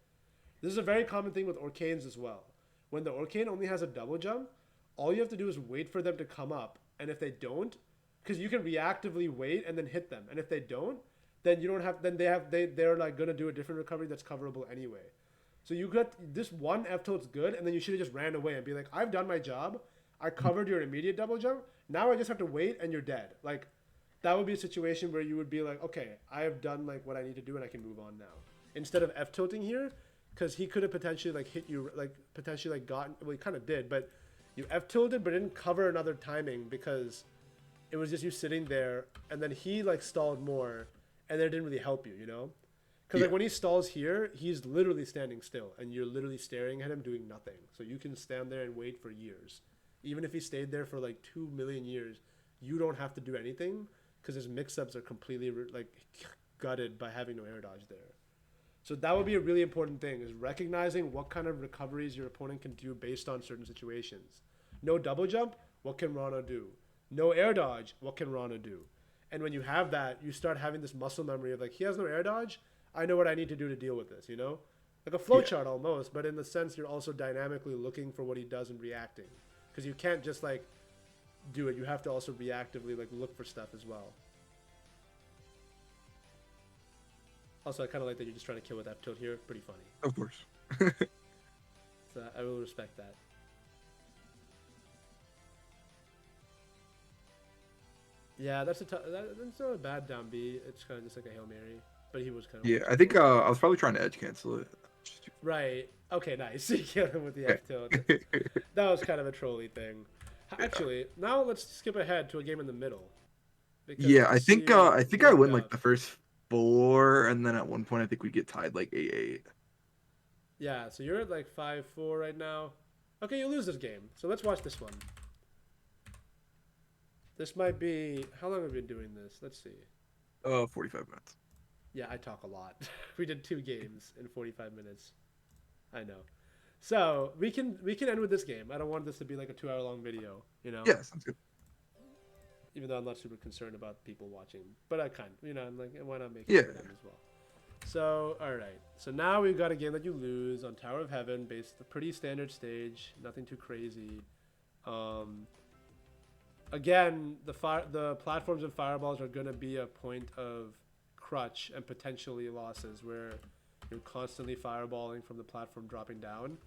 This is a very common thing with Orcanes as well. When the Orcane only has a double jump, all you have to do is wait for them to come up. And if they don't, because you can reactively wait and then hit them. And if they don't, then you don't have, then they're like going to do a different recovery that's coverable anyway. So you got this one F tilt's good, and then you should have just ran away and be like, I've done my job. I covered your immediate double jump. Now I just have to wait and you're dead. Like, that would be a situation where you would be like, okay, I have done like what I need to do and I can move on now. Instead of F tilting here, because he could have potentially like hit you, like potentially like gotten, well, he kind of did, but you F tilted but didn't cover another timing because it was just you sitting there, and then he like stalled more, and then it didn't really help you, you know? Because like when he stalls here, he's literally standing still, and you're literally staring at him doing nothing. So you can stand there and wait for years. Even if he stayed there for like 2 million years, you don't have to do anything because his mix-ups are completely like gutted by having no air dodge there. So that would be a really important thing, is recognizing what kind of recoveries your opponent can do based on certain situations. No double jump, what can Rana do? No air dodge, what can Rana do? And when you have that, you start having this muscle memory of like, he has no air dodge, I know what I need to do to deal with this, you know? Like a Yeah. flowchart almost, but in the sense you're also dynamically looking for what he does and reacting. Because you can't just like do it, you have to also reactively like look for stuff as well. Also, I kind of like that you're just trying to kill with F tilt here. Pretty funny. Of course. So I will respect that. Yeah, that's not a bad down B. It's kind of just like a Hail Mary. But he was kind of Yeah, weak. I think I was probably trying to edge cancel it. Right. Okay, nice. You killed him with the Okay. F tilt. That was kind of a trolly thing. Yeah. Actually, now let's skip ahead to a game in the middle. Because Yeah, I see I you think I looked win like up. the first four, and then at one point I think we get tied like 8-8. Yeah, so you're at like 5-4 right now. Okay, you lose this game. So let's watch this one. This might be. How long have we been doing this? Let's see. 45 minutes. Yeah, I talk a lot. We did 2 games in 45 minutes. I know. So we can end with this game. I don't want this to be like a 2 hour long video, you know. Yeah, sounds good. Even though I'm not super concerned about people watching, but I kind, I'm like, why not make it Yeah. for them as well? So all right. So now we've got a game that you lose on Tower of Heaven, based a pretty standard stage, nothing too crazy. Um, Again, the platforms and fireballs are going to be a point of crutch and potentially losses where you're constantly fireballing from the platform dropping down.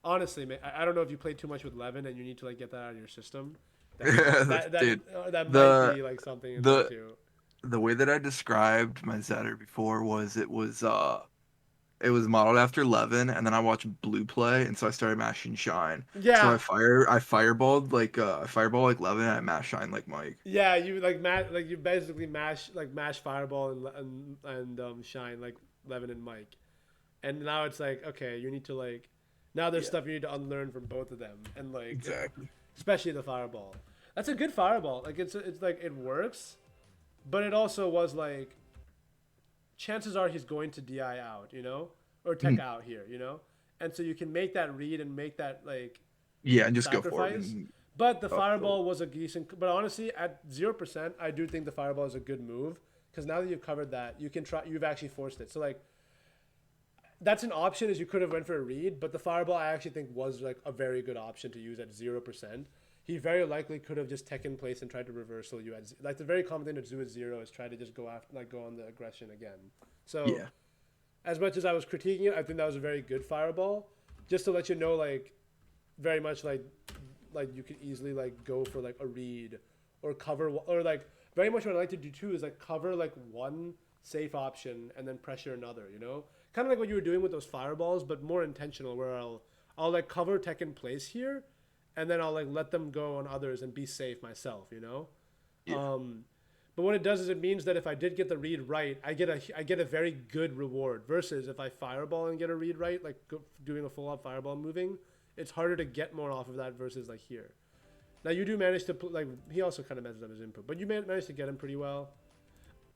Honestly, man, I don't know if you played too much with Levin and you need to like get that out of your system. Dude, That might the be like something in there the too. the way that I described my Zetter before was it was modeled after Levin, and then I watched Blue play, and so I started mashing Shine. So Yeah, I fireballed like I fireball like Levin, and I mash Shine like Mike. yeah. You like you basically mash fireball and shine like Levin and Mike, and now it's like okay, you need to like now there's Yeah, stuff you need to unlearn from both of them, and like exactly. especially the fireball. That's a good fireball. Like it's like it works, but it also was like chances are he's going to DI out, or tech Mhm. out here. And so you can make that read and make that like Yeah, and just go for it. sacrifice. And But the up tilt. fireball was a decent. But honestly, at 0%, I do think the fireball is a good move because now that you've covered that, you can try. You've actually forced it. So like that's an option as you could have went for a read, but the fireball I actually think was like a very good option to use at 0%. He very likely could have just tech in place and tried to reversal you at like the very common thing to do at 0 is try to just go after like go on the aggression again. So Yeah, as much as I was critiquing it, I think that was a very good fireball. Just to let you know, like very much like you could easily like go for like a read or cover or like very much what I like to do too is like cover like one safe option and then pressure another, kind of like what you were doing with those fireballs, but more intentional. Where I'll like cover tech in place here, and then I'll like let them go on others and be safe myself. yeah, But what it does is it means that if I did get the read right, I get a very good reward. Versus if I fireball and get a read right, like doing a full up fireball moving, it's harder to get more off of that versus like here. Now you do manage to like he also kind of messes up his input, but you managed to get him pretty well.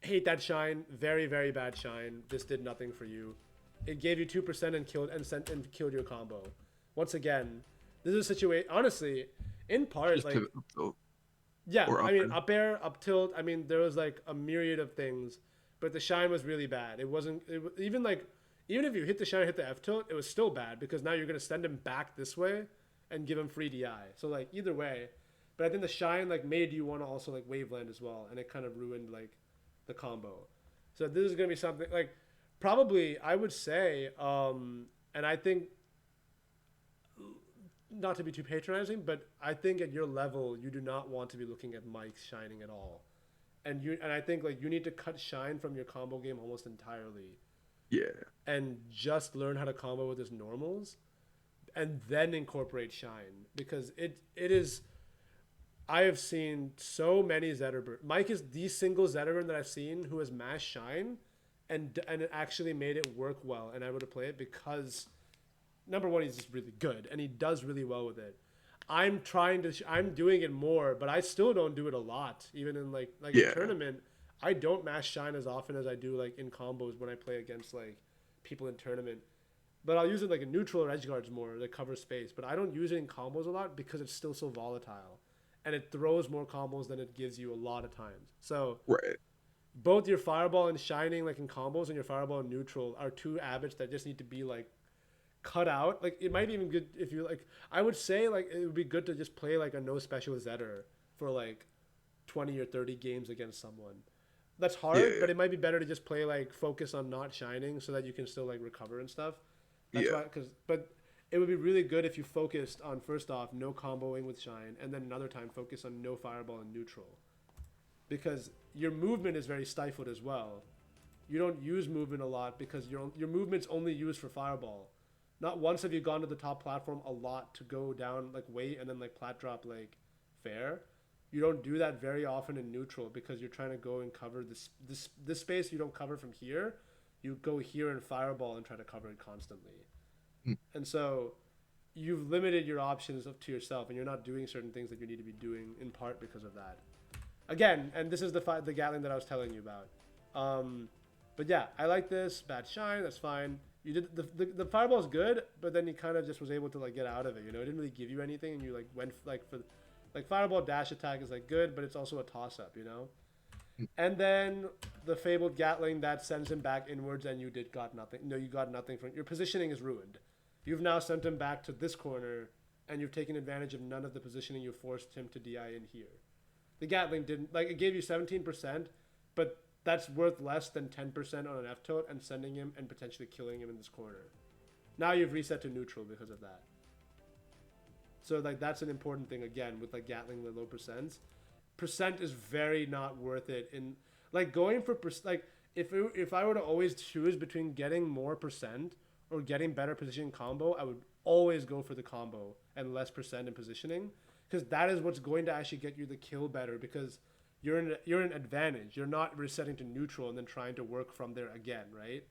Hate that shine, very very bad shine. This did nothing for you. It gave you 2% and killed your combo. Once again, this is a situation. Honestly, in part, just like pivot up tilt yeah, or I up mean, air. up air, up tilt. I mean, there was like a myriad of things, but the shine was really bad. It wasn't even like even if you hit the shine, hit the F tilt, it was still bad because now you're gonna send him back this way and give him free DI. So like either way, but I think the shine like made you want to also like waveland as well, and it kind of ruined like the combo. So this is gonna be something like probably I would say, and I think not to be too patronizing, but I think at your level, you do not want to be looking at Mike's shining at all. And I think like you need to cut shine from your combo game almost entirely Yeah, and just learn how to combo with his normals and then incorporate shine because it is I have seen so many Zetterburn. Mike is the single Zetterburn that I've seen who has mashed shine and it actually made it work well and able to play it because number one, he's just really good and he does really well with it. I'm doing it more, but I still don't do it a lot. Even in like in yeah, tournament, I don't mash shine as often as I do like in combos when I play against like people in tournament But I'll use it like in neutral or edge guards more that cover space. But I don't use it in combos a lot because it's still so volatile, and it throws more combos than it gives you a lot of times. So Right. both your fireball and shining like in combos and your fireball and neutral are two habits that just need to be like cut out. Like it might be even good if you like. I would say like it would be good to just play like a no special Zetter for like 20 or 30 games against someone. That's hard, Yeah. but it might be better to just play like focus on not shining so that you can still like recover and stuff. That's Yeah. why, because but it would be really good if you focused on first off no comboing with shine, and then another time focus on no fireball and neutral, because your movement is very stifled as well. You don't use movement a lot because your movement's only used for fireball. Not once have you gone to the top platform a lot to go down like weight and then like plat drop like fair. You don't do that very often in neutral because you're trying to go and cover this space you don't cover from here. You go here and fireball and try to cover it constantly. Mm. And so you've limited your options up to yourself, and you're not doing certain things that you need to be doing in part because of that. Again, and this is the Gatling that I was telling you about. But yeah, I like this. Bad shine, that's fine. You did the fireball is good, but then you kind of just was able to like get out of it. You know, it didn't really give you anything, and you like went like for like fireball dash attack is like good, but it's also a toss up. You know. And then the fabled Gatling that sends him back inwards, and you did got nothing. No, you got nothing from your positioning is ruined. You've now sent him back to this corner, and you've taken advantage of none of the positioning you forced him to DI in here. The Gatling didn't like it gave you 17%, but that's worth less than 10% on an F tote and sending him and potentially killing him in this corner. Now you've reset to neutral because of that. So like that's an important thing again with like Gatling the low percents. Percent is very not worth it in like going for like if I were to always choose between getting more percent or getting better position combo, I would always go for the combo and less percent in positioning, because that is what's going to actually get you the kill better, because you're in advantage. You're not resetting to neutral and then trying to work from there again, right?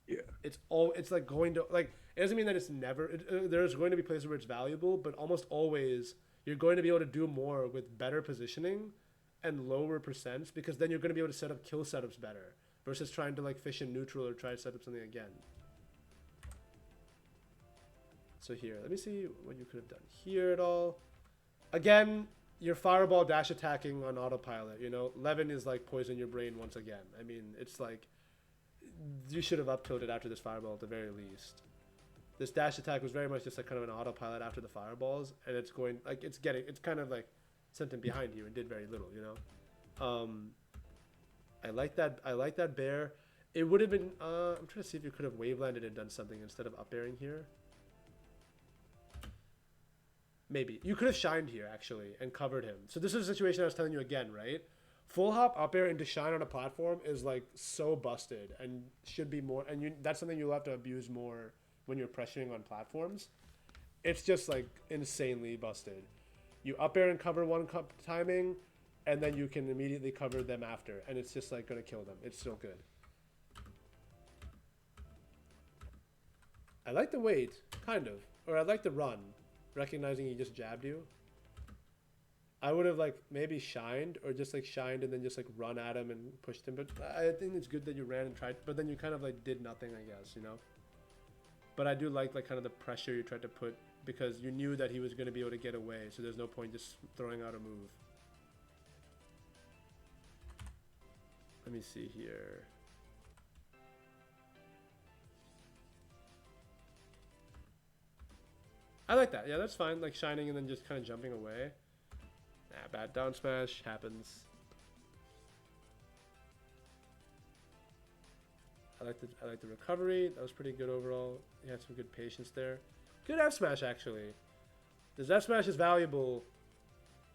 Yeah. It's like going to like it doesn't mean that it's never there's going to be places where it's valuable, but almost always you're going to be able to do more with better positioning and lower percents, because then you're going to be able to set up kill setups better versus trying to like fish in neutral or try to set up something again. So here, let me see what you could have done here at all. Again, your fireball dash attacking on autopilot, you know, Levin is like poison your brain once again. I mean, it's like you should have up tilted after this fireball at the very least. This dash attack was very much just like kind of an autopilot after the fireballs, and it's going like it's kind of like sent him behind you and did very little, you know. I like that bear. It would have been I'm trying to see if you could have wave landed and done something instead of up airing here. Maybe you could have shined here actually and covered him. So this is a situation I was telling you again, right? Full hop up air into shine on a platform is like so busted and should be more, and that's something you'll have to abuse more when you're pressuring on platforms. It's just like insanely busted. You up air and cover one timing, and then you can immediately cover them after, and it's just like gonna kill them. It's so good. I like the wait, kind of, or I like the run, recognizing he just jabbed you. I would have like maybe shined or just like shined and then just like run at him and pushed him. But I think it's good that you ran and tried, but then you kind of like did nothing, I guess, you know. But I do like kind of the pressure you tried to put, because you knew that he was going to be able to get away, so there's no point just throwing out a move. Let me see here. I like that. Yeah, that's fine. Like shining and then just kind of jumping away. Nah, bad down smash happens. I like the recovery. That was pretty good overall. He had some good patience there. Good F smash actually. This F smash is valuable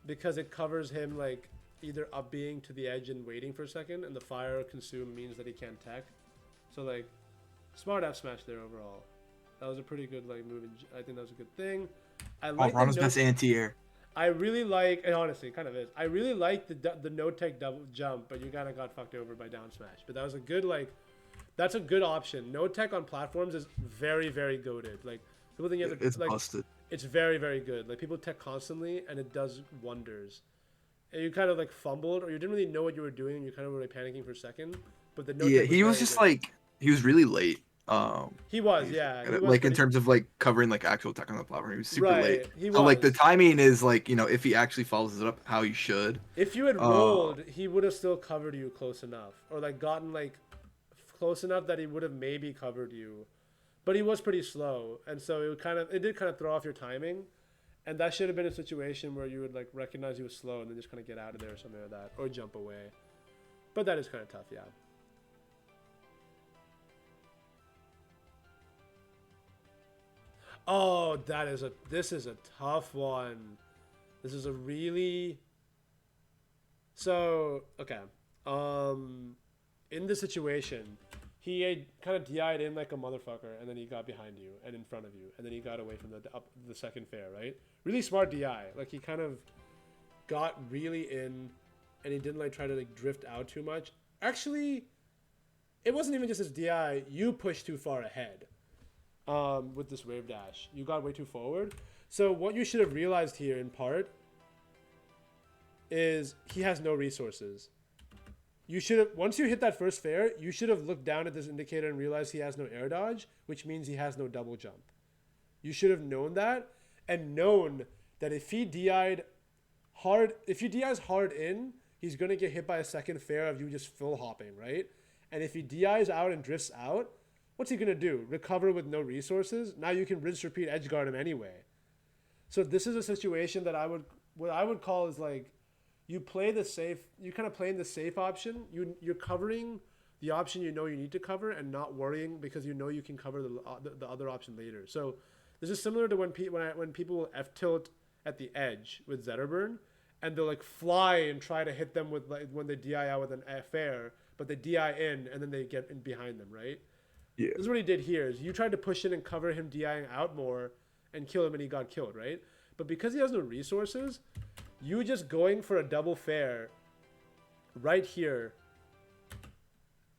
because it covers him like either up being to the edge and waiting for a second, and the fire consume means that he can't tech. So like smart F smash there overall. That was a pretty good like move. I think that was a good thing. I like Ronald's best anti-air. I really like, and honestly, it kind of is. I really like the no tech double jump, but you kind of got fucked over by down smash. But that was a good like, that's a good option. No tech on platforms is very very goated. Like people think you have to, It's like busted. it's very very good. Like people tech constantly, and it does wonders. And you kind of like fumbled, or you didn't really know what you were doing, and you kind of were like panicking for a second. But the no Yeah, tech was he was very just good. like he was really late. He was, He's yeah, he was like in pretty terms of like covering like actual tech on the platform, he was super late. right. He So like the was. timing is like, if he actually follows it up how he should. If you had Uh, rolled, he would have still covered you close enough, or like gotten like close enough that he would have maybe covered you. But he was pretty slow, and so it did kind of throw off your timing, and that should have been a situation where you would like recognize he was slow and then just kind of get out of there or something like that, or jump away. But that is kind of tough, yeah. Oh, this is a tough one. This is a really so okay. Um, in this situation, he had kind of DI'd in like a motherfucker, and then he got behind you and in front of you, and then he got away from the second fair, right? Really smart DI. Like he kind of got really in, and he didn't like try to like drift out too much. Actually, it wasn't even just his DI. You pushed too far ahead. With this wave dash, you got way too forward. So what you should have realized here, in part, is he has no resources. You should have once you hit that first fair, you should have looked down at this indicator and realized he has no air dodge, which means he has no double jump. You should have known that and known that if he DIs hard in, he's gonna get hit by a second fair of you just full hopping, right? And if he DIs out and drifts out, what's he gonna do? Recover with no resources? Now you can rinse repeat edge guard him anyway. So this is a situation that what I would call is like you play the safe. You kind of play in the safe option. You're covering the option you know you need to cover and not worrying because you know you can cover the other option later. So this is similar to when people F tilt at the edge with Zetterburn, and they'll like fly and try to hit them with like when they DI out with an fair, but they DI in and then they get in behind them, right? yeah. This is what he did here. Is you tried to push in and cover him DIing out more and kill him, and he got killed, right? But because he has no resources, you just going for a double fair right here.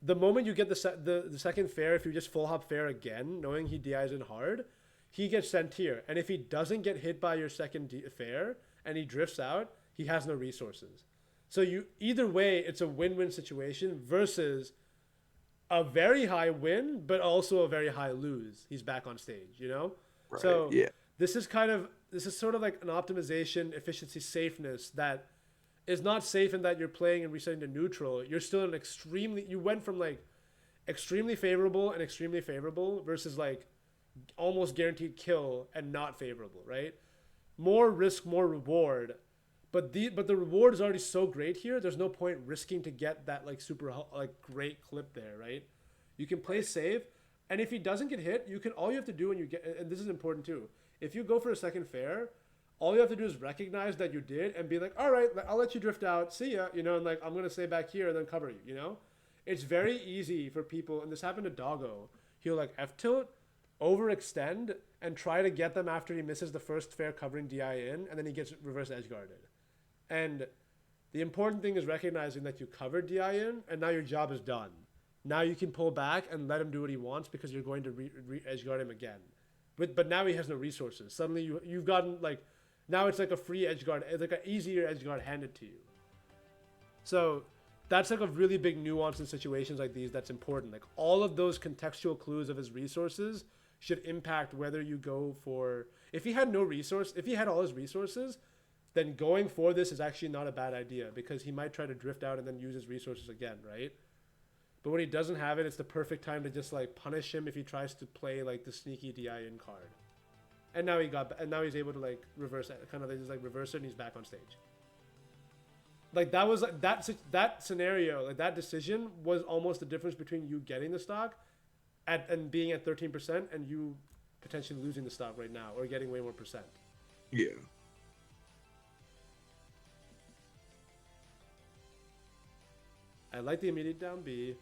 The moment you get the second fair, if you just full hop fair again, knowing he DIs in hard, he gets sent here. And if he doesn't get hit by your second fair and he drifts out, he has no resources. So you either way, it's a win-win situation versus a very high win, but also a very high lose. He's back on stage, you know? Right. So Yeah. this is sort of like an optimization, efficiency, safeness that is not safe in that you're playing and resetting to neutral. You're still in you went from like extremely favorable and extremely favorable versus like almost guaranteed kill and not favorable, right? More risk, more reward. But the reward is already so great here. There's no point risking to get that like super like great clip there, right? You can play safe, and if he doesn't get hit, all you have to do when you get, and this is important too. If you go for a second fair, all you have to do is recognize that you did and be like, all right, I'll let you drift out. See ya, and like I'm gonna stay back here and then cover you. It's very easy for people, and this happened to Doggo. He'll like F tilt, overextend, and try to get them after he misses the first fair covering DI in, and then he gets reverse edge guarded. And the important thing is recognizing that you covered DI in, and now your job is done. Now you can pull back and let him do what he wants because you're going to edge guard him again. But now he has no resources. Suddenly you've gotten like, now it's like a free edge guard, it's like an easier edge guard handed to you. So that's like a really big nuance in situations like these that's important. Like all of those contextual clues of his resources should impact whether you go for, if he had all his resources, then going for this is actually not a bad idea because he might try to drift out and then use his resources again, right? But when he doesn't have it, it's the perfect time to just like punish him if he tries to play like the sneaky DI in card. And now he's able to like reverse it, kind of just like reverse it, and he's back on stage. Like that was like that scenario, like that decision was almost the difference between you getting the stock and being at 13% and you potentially losing the stock right now or getting way more percent. Yeah. I like the immediate down B.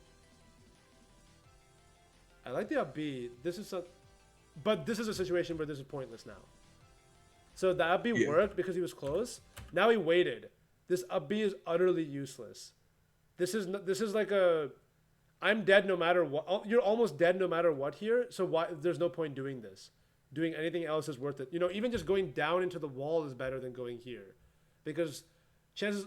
I like the up B. But this is a situation where this is pointless now. So the up B worked because he was close. Now he waited. This up B is utterly useless. This is like a, I'm dead no matter what. You're almost dead no matter what here. So why? There's no point doing this. Doing anything else is worth it. Even just going down into the wall is better than going here, because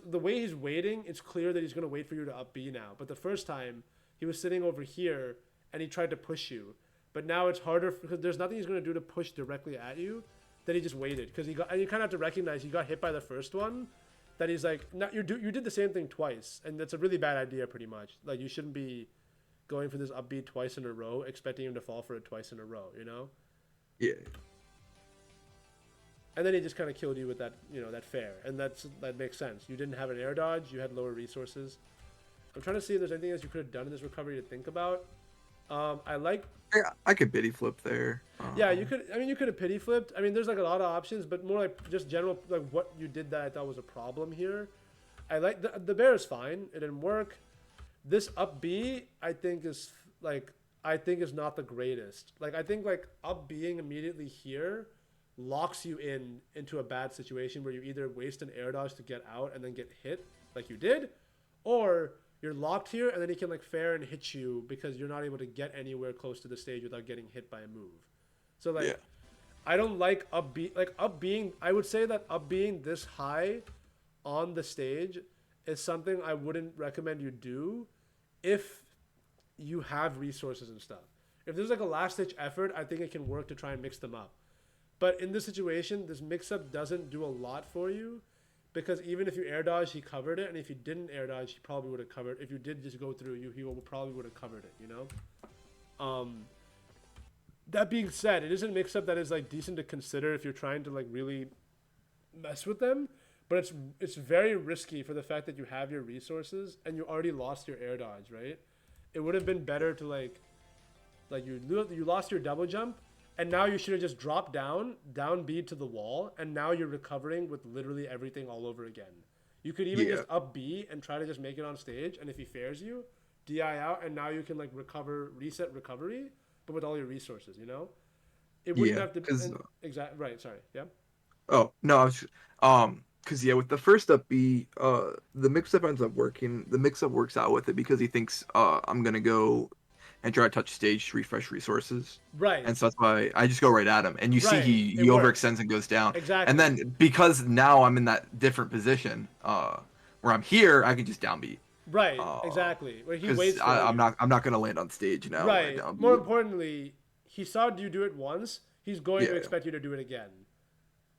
the way he's waiting, it's clear that he's going to wait for you to up B now. But the first time, he was sitting over here, and he tried to push you. But now it's harder because there's nothing he's going to do to push directly at you. That he just waited because he got, and you kind of have to recognize he got hit by the first one. That he's like, no, you did the same thing twice, and that's a really bad idea, pretty much. Like you shouldn't be going for this upbeat twice in a row, expecting him to fall for it twice in a row, you know? Yeah. And then he just kind of killed you with that, that fair, and that makes sense. You didn't have an air dodge, you had lower resources. I'm trying to see if there's anything else you could have done in this recovery to think about. I like. Yeah, I could pity flip there. Yeah, you could. I mean, you could have pity flipped. I mean, there's like a lot of options, but more like just general, like what you did that I thought was a problem here. I like the bear is fine. It didn't work. This up B, I think is not the greatest. Like I think like up being immediately here locks you into a bad situation where you either waste an air dodge to get out and then get hit like you did, or you're locked here and then he can like fair and hit you because you're not able to get anywhere close to the stage without getting hit by a move. So like, yeah. I don't like up B. Like up being, I would say that up being this high on the stage is something I wouldn't recommend you do if you have resources and stuff. If there's like a last ditch effort, I think it can work to try and mix them up. But in this situation, this mix-up doesn't do a lot for you because even if you air dodge, he covered it, and if you didn't air dodge, he probably would have covered. If you did just go through, he probably would have covered it. That being said, it is a mix-up that is like decent to consider if you're trying to like really mess with them, but it's very risky for the fact that you have your resources and you already lost your air dodge, right? It would have been better to like you lost your double jump. And now you should have just dropped down B to the wall, and now you're recovering with literally everything all over again. You could even just up B and try to just make it on stage, and if he fares you, DI out, and now you can like reset recovery, but with all your resources, It wouldn't have to be exactly right. Sorry, yeah. Oh no, I was because with the first up B, the mix up ends up working. The mix up works out with it because he thinks I'm gonna go and try to touch stage to refresh resources. Right. And so that's why I just go right at him. And you see he overextends and goes down. Exactly. And then because now I'm in that different position, where I'm here, I can just down beat. Right. Exactly. Where he waits for I'm not gonna land on stage now. Right. More importantly, he saw you do it once. He's going to expect you to do it again.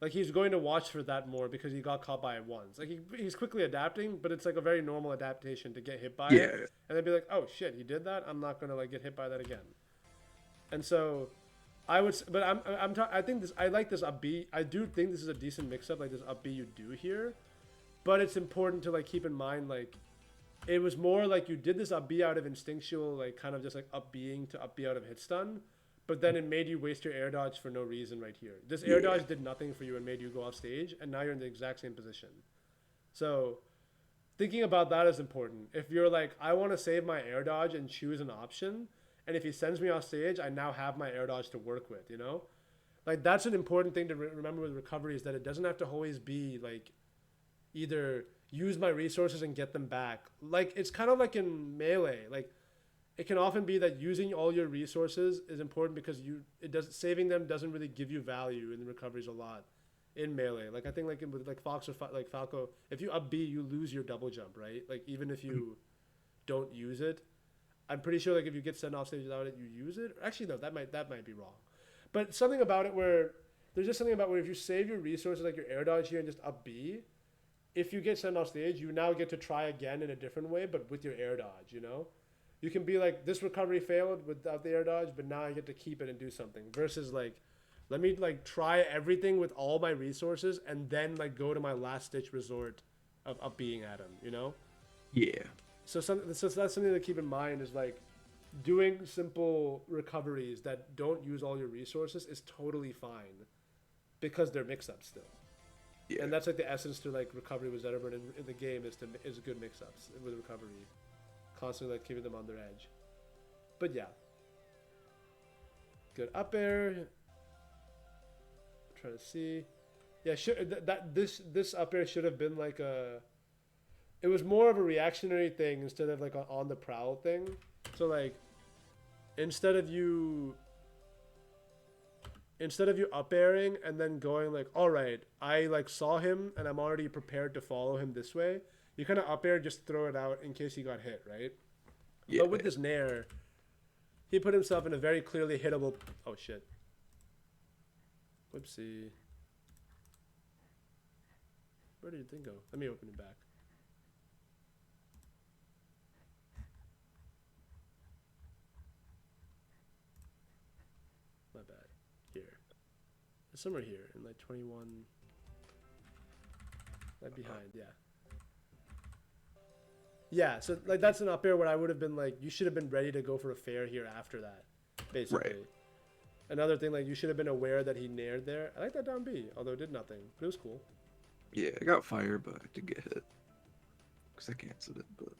Like he's going to watch for that more because he got caught by it once. Like he's quickly adapting, but it's like a very normal adaptation to get hit by it, and then be like, oh shit, he did that. I'm not gonna like get hit by that again. And so, I would, but I think this. I like this up B. I do think this is a decent mix-up, like this up B you do here, but it's important to like keep in mind like, it was more like you did this up B out of instinctual like kind of just like up Bing to up B out of hit stun. But then it made you waste your air dodge for no reason right here. This air dodge did nothing for you and made you go off stage, and now you're in the exact same position. So thinking about that is important. If you're like, I want to save my air dodge and choose an option, and if he sends me off stage, I now have my air dodge to work with, Like that's an important thing to remember with recovery is that it doesn't have to always be like either use my resources and get them back. Like it's kind of like in Melee, like it can often be that using all your resources is important because saving them doesn't really give you value in the recoveries a lot in Melee. Like I think with Fox or like Falco, if you up B, you lose your double jump, right? Like even if you don't use it, I'm pretty sure like if you get sent off stage without it, you use it. Actually, no, that might be wrong. But something about it where there's just something about where if you save your resources like your air dodge here and just up B, if you get sent off stage, you now get to try again in a different way, but with your air dodge, You can be like, this recovery failed without the air dodge, but now I get to keep it and do something. Versus like, let me like try everything with all my resources and then like go to my last ditch resort of up being at him, Yeah. So that's something to keep in mind is like doing simple recoveries that don't use all your resources is totally fine because they're mix-ups still. Yeah. And that's like the essence to like recovery with Zetter Vod in the game is good mix-ups with recovery. Constantly like keeping them on their edge. But yeah. Good up air. I'm trying to see. Yeah, this up air should have been like it was more of a reactionary thing instead of like on the prowl thing. So like instead of you up airing and then going like, all right, I like saw him and I'm already prepared to follow him this way. You kind of up air, just throw it out in case he got hit, right? Yeah. But with this nair, he put himself in a very clearly hittable. Oh shit! Whoopsie. Where did your thing go? Let me open it back. My bad. Here. It's somewhere here in like 21. Like behind, yeah. Yeah, so like that's an up air where I would have been like, you should have been ready to go for a fair here after that, basically. Right. Another thing, like you should have been aware that he nared there. I like that down B, although it did nothing, but it was cool. Yeah, I got fire, but I did get hit because I canceled it. But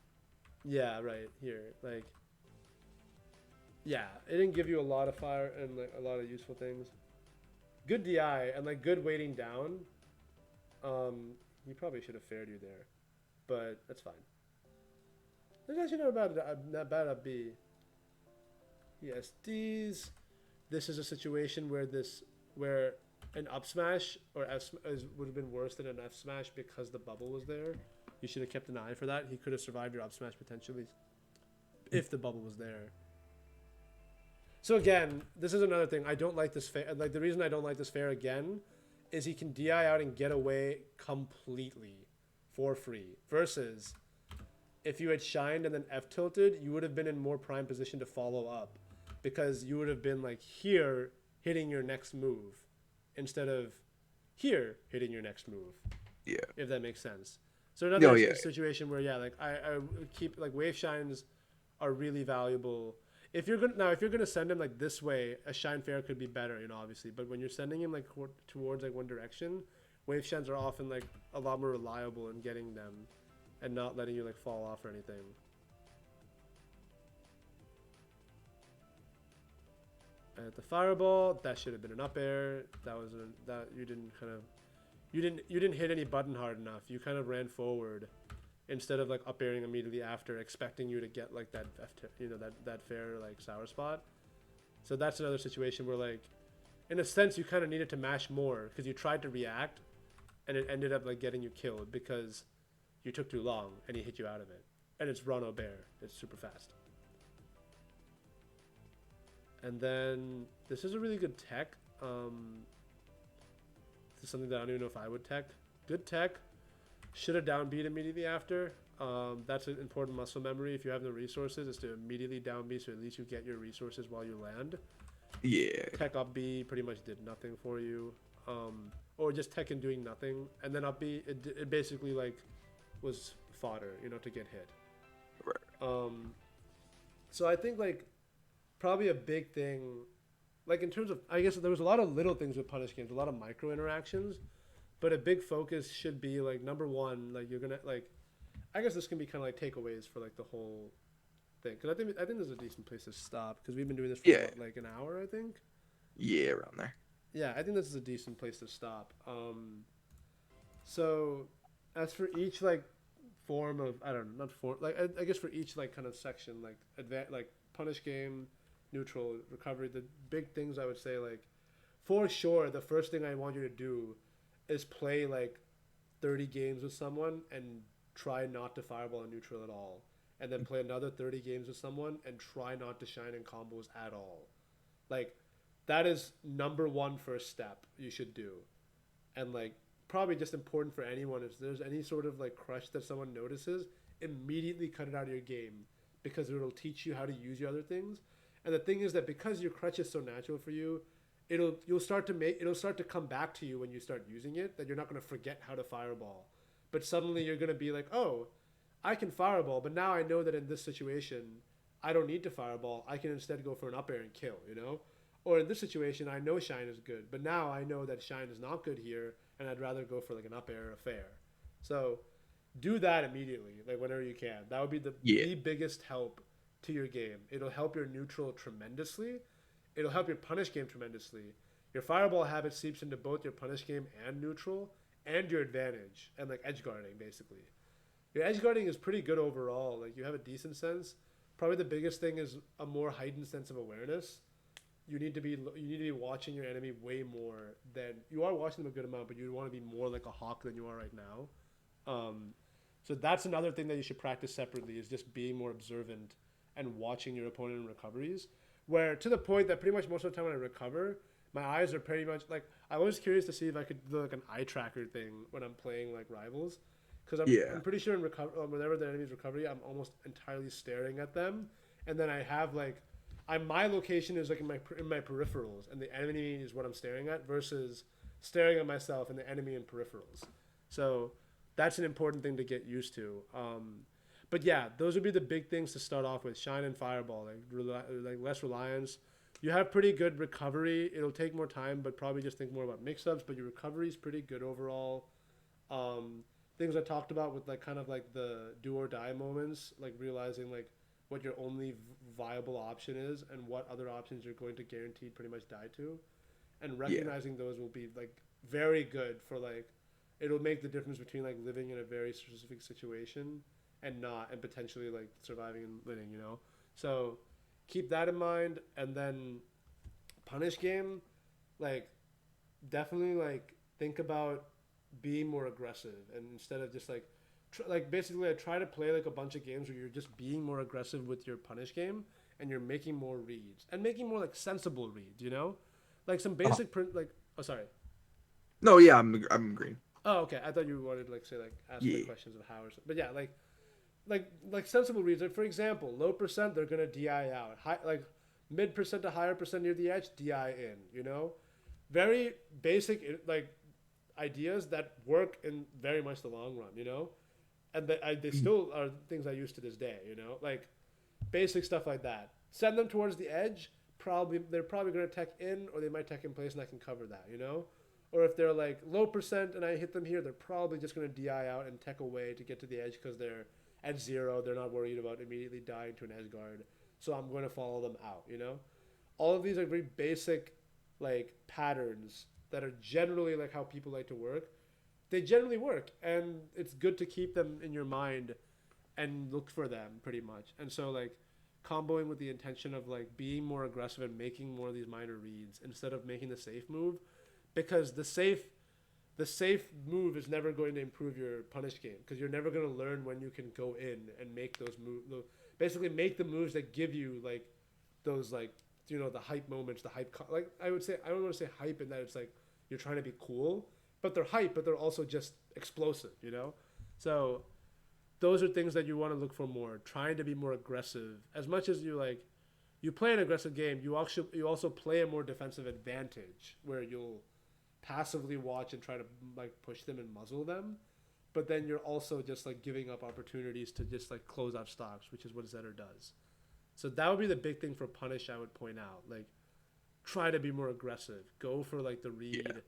Yeah, right here, like, yeah, it didn't give you a lot of fire and like a lot of useful things. Good DI and like good waiting down. He probably should have fared you there, but that's fine. There's actually not bad up B. Yes, D's. This is a situation where an up smash or would have been worse than an F smash because the bubble was there. You should have kept an eye for that. He could have survived your up smash potentially if the bubble was there. So again, this is another thing. I don't like this fair. Like the reason I don't like this fair again is he can DI out and get away completely for free. Versus if you had shined and then F tilted, you would have been in more prime position to follow up because you would have been like here hitting your next move instead of here hitting your next move. yeah. If that makes sense. So another yeah. situation where yeah, like I keep like wave shines are really valuable. If you're gonna send him like this way, a shine fair could be better, you know, obviously. But when you're sending him like towards like one direction, wave shines are often like a lot more reliable in getting them, and not letting you like fall off or anything. And at the fireball, that should have been an up air. That you didn't hit any button hard enough. You kind of ran forward instead of like up airing immediately after, expecting you to get like that that fair like sour spot. So that's another situation where like in a sense you kind of needed to mash more because you tried to react and it ended up like getting you killed because you took too long and he hit you out of it. And it's RoA Bear. It's super fast. And then this is a really good tech. This is something that I don't even know if I would tech. Good tech. Should have downbeat immediately after. That's an important muscle memory if you have the resources, is to immediately downbeat so at least you get your resources while you land. Yeah. Tech up B pretty much did nothing for you. Or just tech and doing nothing. And then up B, it basically like was fodder, you know, to get hit. Right. So I think like probably a big thing, like in terms of, I guess there was a lot of little things with punish games, a lot of micro interactions, but a big focus should be like number one, like you're gonna like, I guess this can be kind of like takeaways for like the whole thing, because I think there's a decent place to stop because we've been doing this for what, like an hour, I think. Yeah, around there. Yeah, I think this is a decent place to stop. So as for each like form of, I don't know, not form, like I guess for each like kind of section, like like punish game, neutral, recovery, the big things I would say, like for sure the first thing I want you to do is play like 30 games with someone and try not to fireball a neutral at all, and then play another 30 games with someone and try not to shine in combos at all. Like that is number one first step you should do. And like probably just important for anyone, if there's any sort of like crush that someone notices, immediately cut it out of your game because it'll teach you how to use your other things. And the thing is that because your crutch is so natural for you, it'll start to come back to you when you start using it, that you're not going to forget how to fireball. But suddenly you're going to be like, oh, I can fireball, but now I know that in this situation I don't need to fireball. I can instead go for an up air and kill, you know? Or in this situation I know shine is good, but now I know that shine is not good here and I'd rather go for like an up air or a fair. So do that immediately, like whenever you can. That would be the biggest help to your game. It'll help your neutral tremendously. It'll help your punish game tremendously. Your fireball habit seeps into both your punish game and neutral and your advantage and like edge guarding basically. Your edge guarding is pretty good overall. Like you have a decent sense. Probably the biggest thing is a more heightened sense of awareness. You need to be watching your enemy way more than you are watching them a good amount, but you want to be more like a hawk than you are right now. So that's another thing that you should practice separately, is just being more observant and watching your opponent in recoveries. where to the point that pretty much most of the time when I recover, my eyes are pretty much like I was curious to see if I could do like an eye tracker thing when I'm playing like rivals, because I'm Yeah. pretty sure in recover whenever the enemy's recovery, I'm almost entirely staring at them, and then I have like my location is like in my peripherals, and the enemy is what I'm staring at versus staring at myself and the enemy in peripherals. So that's an important thing to get used to. But yeah, those would be the big things to start off with: shine and fireball, like less reliance. You have pretty good recovery. It'll take more time, but probably just think more about mix-ups. But your recovery is pretty good overall. Um, Things I talked about with like kind of like the do or die moments, like realizing like what your only viable option is and what other options you're going to guaranteed pretty much die to, and Yeah. recognizing those will be like very good for like it'll make the difference between like living in a very specific situation and not and potentially like surviving and winning, you know. So keep that in mind, and then punish game, like definitely like think about being more aggressive, and instead of just like like basically I try to play like a bunch of games where you're just being more aggressive with your punish game, and you're making more reads and making more like sensible reads, you know, like some Uh, basic print like oh sorry. no, yeah, I'm agreeing. Oh, okay. I thought you wanted to like say like ask like Yeah. questions of how or something. But yeah, like sensible reads. Like for example, low percent they're gonna DI out. High like mid percent to higher percent near the edge, DI in. You know, very basic like ideas that work in very much the long run. You know, and they still are things I use to this day. You know, like basic stuff like that. Send them towards the edge. Probably they're probably gonna tech in, or they might tech in place, and I can cover that. You know. Or if they're like low percent and I hit them here, they're probably just going to DI out and tech away to get to the edge because they're at zero. They're not worried about immediately dying to an edge guard. So I'm going to follow them out, you know? All of these are very basic like patterns that are generally like how people like to work. They generally work, and it's good to keep them in your mind and look for them pretty much. And so like comboing with the intention of like being more aggressive and making more of these minor reads instead of making the safe move, because the safe move is never going to improve your punish game because you're never going to learn when you can go in and make those moves, basically make the moves that give you like those like you know the hype moments, the hype like I would say I don't want to say hype in that it's like you're trying to be cool, but they're hype, but they're also just explosive, you know. So those are things that you want to look for more, trying to be more aggressive as much as you like you play an aggressive game, you also play a more defensive advantage where you'll passively watch and try to like push them and muzzle them, but then you're also just like giving up opportunities to just like close out stocks, which is what Zetter does. So that would be the big thing for punish. I would point out like try to be more aggressive. Go for like the Yeah. read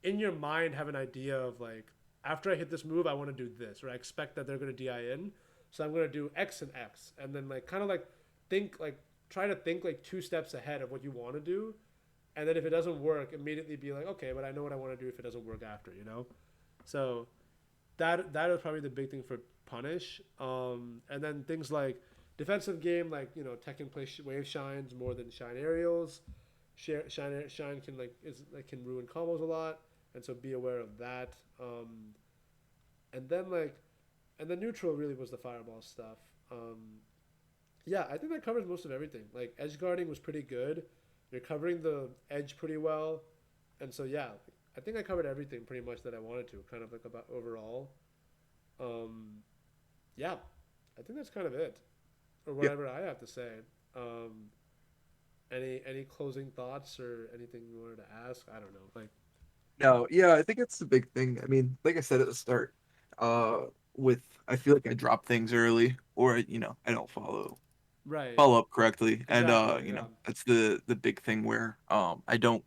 in your mind. Have an idea of like after I hit this move, I want to do this, or I expect that they're going to DI in, so I'm going to do X and X, and then like kind of like think like try to think like two steps ahead of what you want to do, and then if it doesn't work, immediately be like, okay, but I know what I want to do if it doesn't work after, you know. So that is probably the big thing for punish. And then things like defensive game, like you know, tech and play wave shines more than shine aerials. Shine can can ruin combos a lot, and so be aware of that. And then like, and the neutral really was the fireball stuff. Yeah, I think that covers most of everything. Like edge guarding was pretty good. You're covering the edge pretty well, and so yeah, I think I covered everything pretty much that I wanted to. Kind of like about overall. Um, yeah, I think that's kind of it, or Yeah. whatever I have to say. Um, any closing thoughts or anything you wanted to ask? I don't know. Like No, yeah, I think it's the big thing. I mean, like I said at the start, uh, with I feel like I drop things early, or I don't right, follow up correctly, and exactly, yeah, that's the big thing where I don't,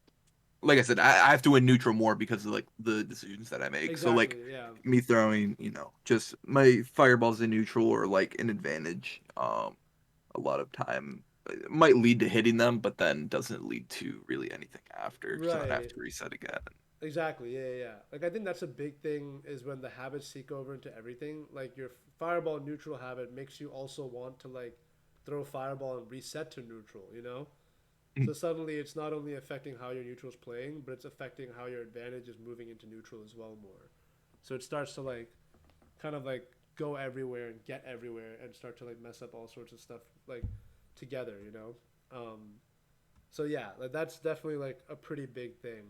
like I said, I have to win neutral more because of like the decisions that I make. So like exactly, yeah, me throwing, just my fireballs in neutral or like an advantage, a lot of time it might lead to hitting them, but then doesn't lead to really anything after because then I have right. to reset again. Exactly. Yeah, yeah, yeah. Like I think that's a big thing is when the habits seek over into everything. Like your fireball neutral habit makes you also want to like throw fireball and reset to neutral, you know? So Mhm. suddenly it's not only affecting how your neutral's playing, but it's affecting how your advantage is moving into neutral as well more. So it starts to like kind of like go everywhere and get everywhere and start to like mess up all sorts of stuff like together, you know? So yeah, like that's definitely like a pretty big thing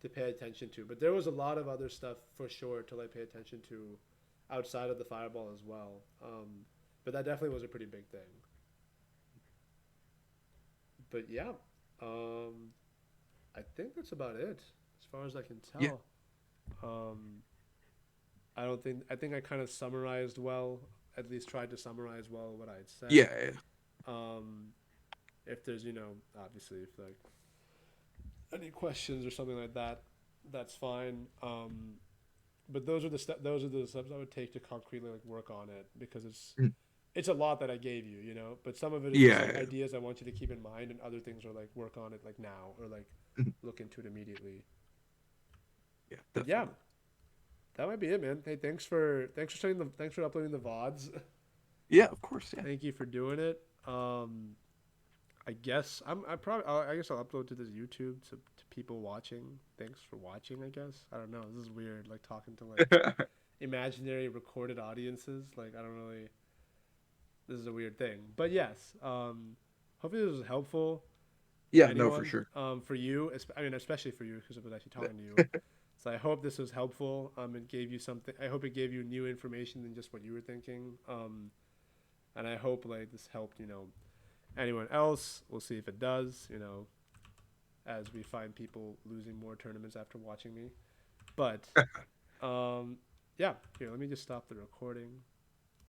to pay attention to. But there was a lot of other stuff for sure to like pay attention to outside of the fireball as well. But that definitely was a pretty big thing. But yeah, um, I think that's about it as far as I can Yeah. tell. Um, I don't think I think I kind of summarized well, at least tried to summarize well what I had said. Yeah. Yeah. Um, if there's obviously if like any questions or something like that, that's fine. But those are the steps I would take to concretely like work on it because Mm. it's a lot that I gave you, you know. But some of it is just Yeah. like Yeah. ideas I want you to keep in mind, and other things are like work on it like now or like Mhm. look into it immediately. Yeah, But yeah, definitely. that might be it, man. Hey, thanks for uploading the vods. Yeah, of course. Yeah. Thank you for doing it. I guess I guess I'll upload to this YouTube to people watching. Thanks for watching. I guess I don't know. This is weird. Like talking to like imaginary recorded audiences. Like I don't really. This is a weird thing, but yes. Hopefully this was helpful to Yeah, no, for anyone. sure. For you, I mean, especially for you because I was actually talking to you. So I hope this was helpful. It gave you something. I hope it gave you new information than just what you were thinking. And I hope like this helped. Anyone else. We'll see if it does. As we find people losing more tournaments after watching me. But yeah, here, let me just stop the recording.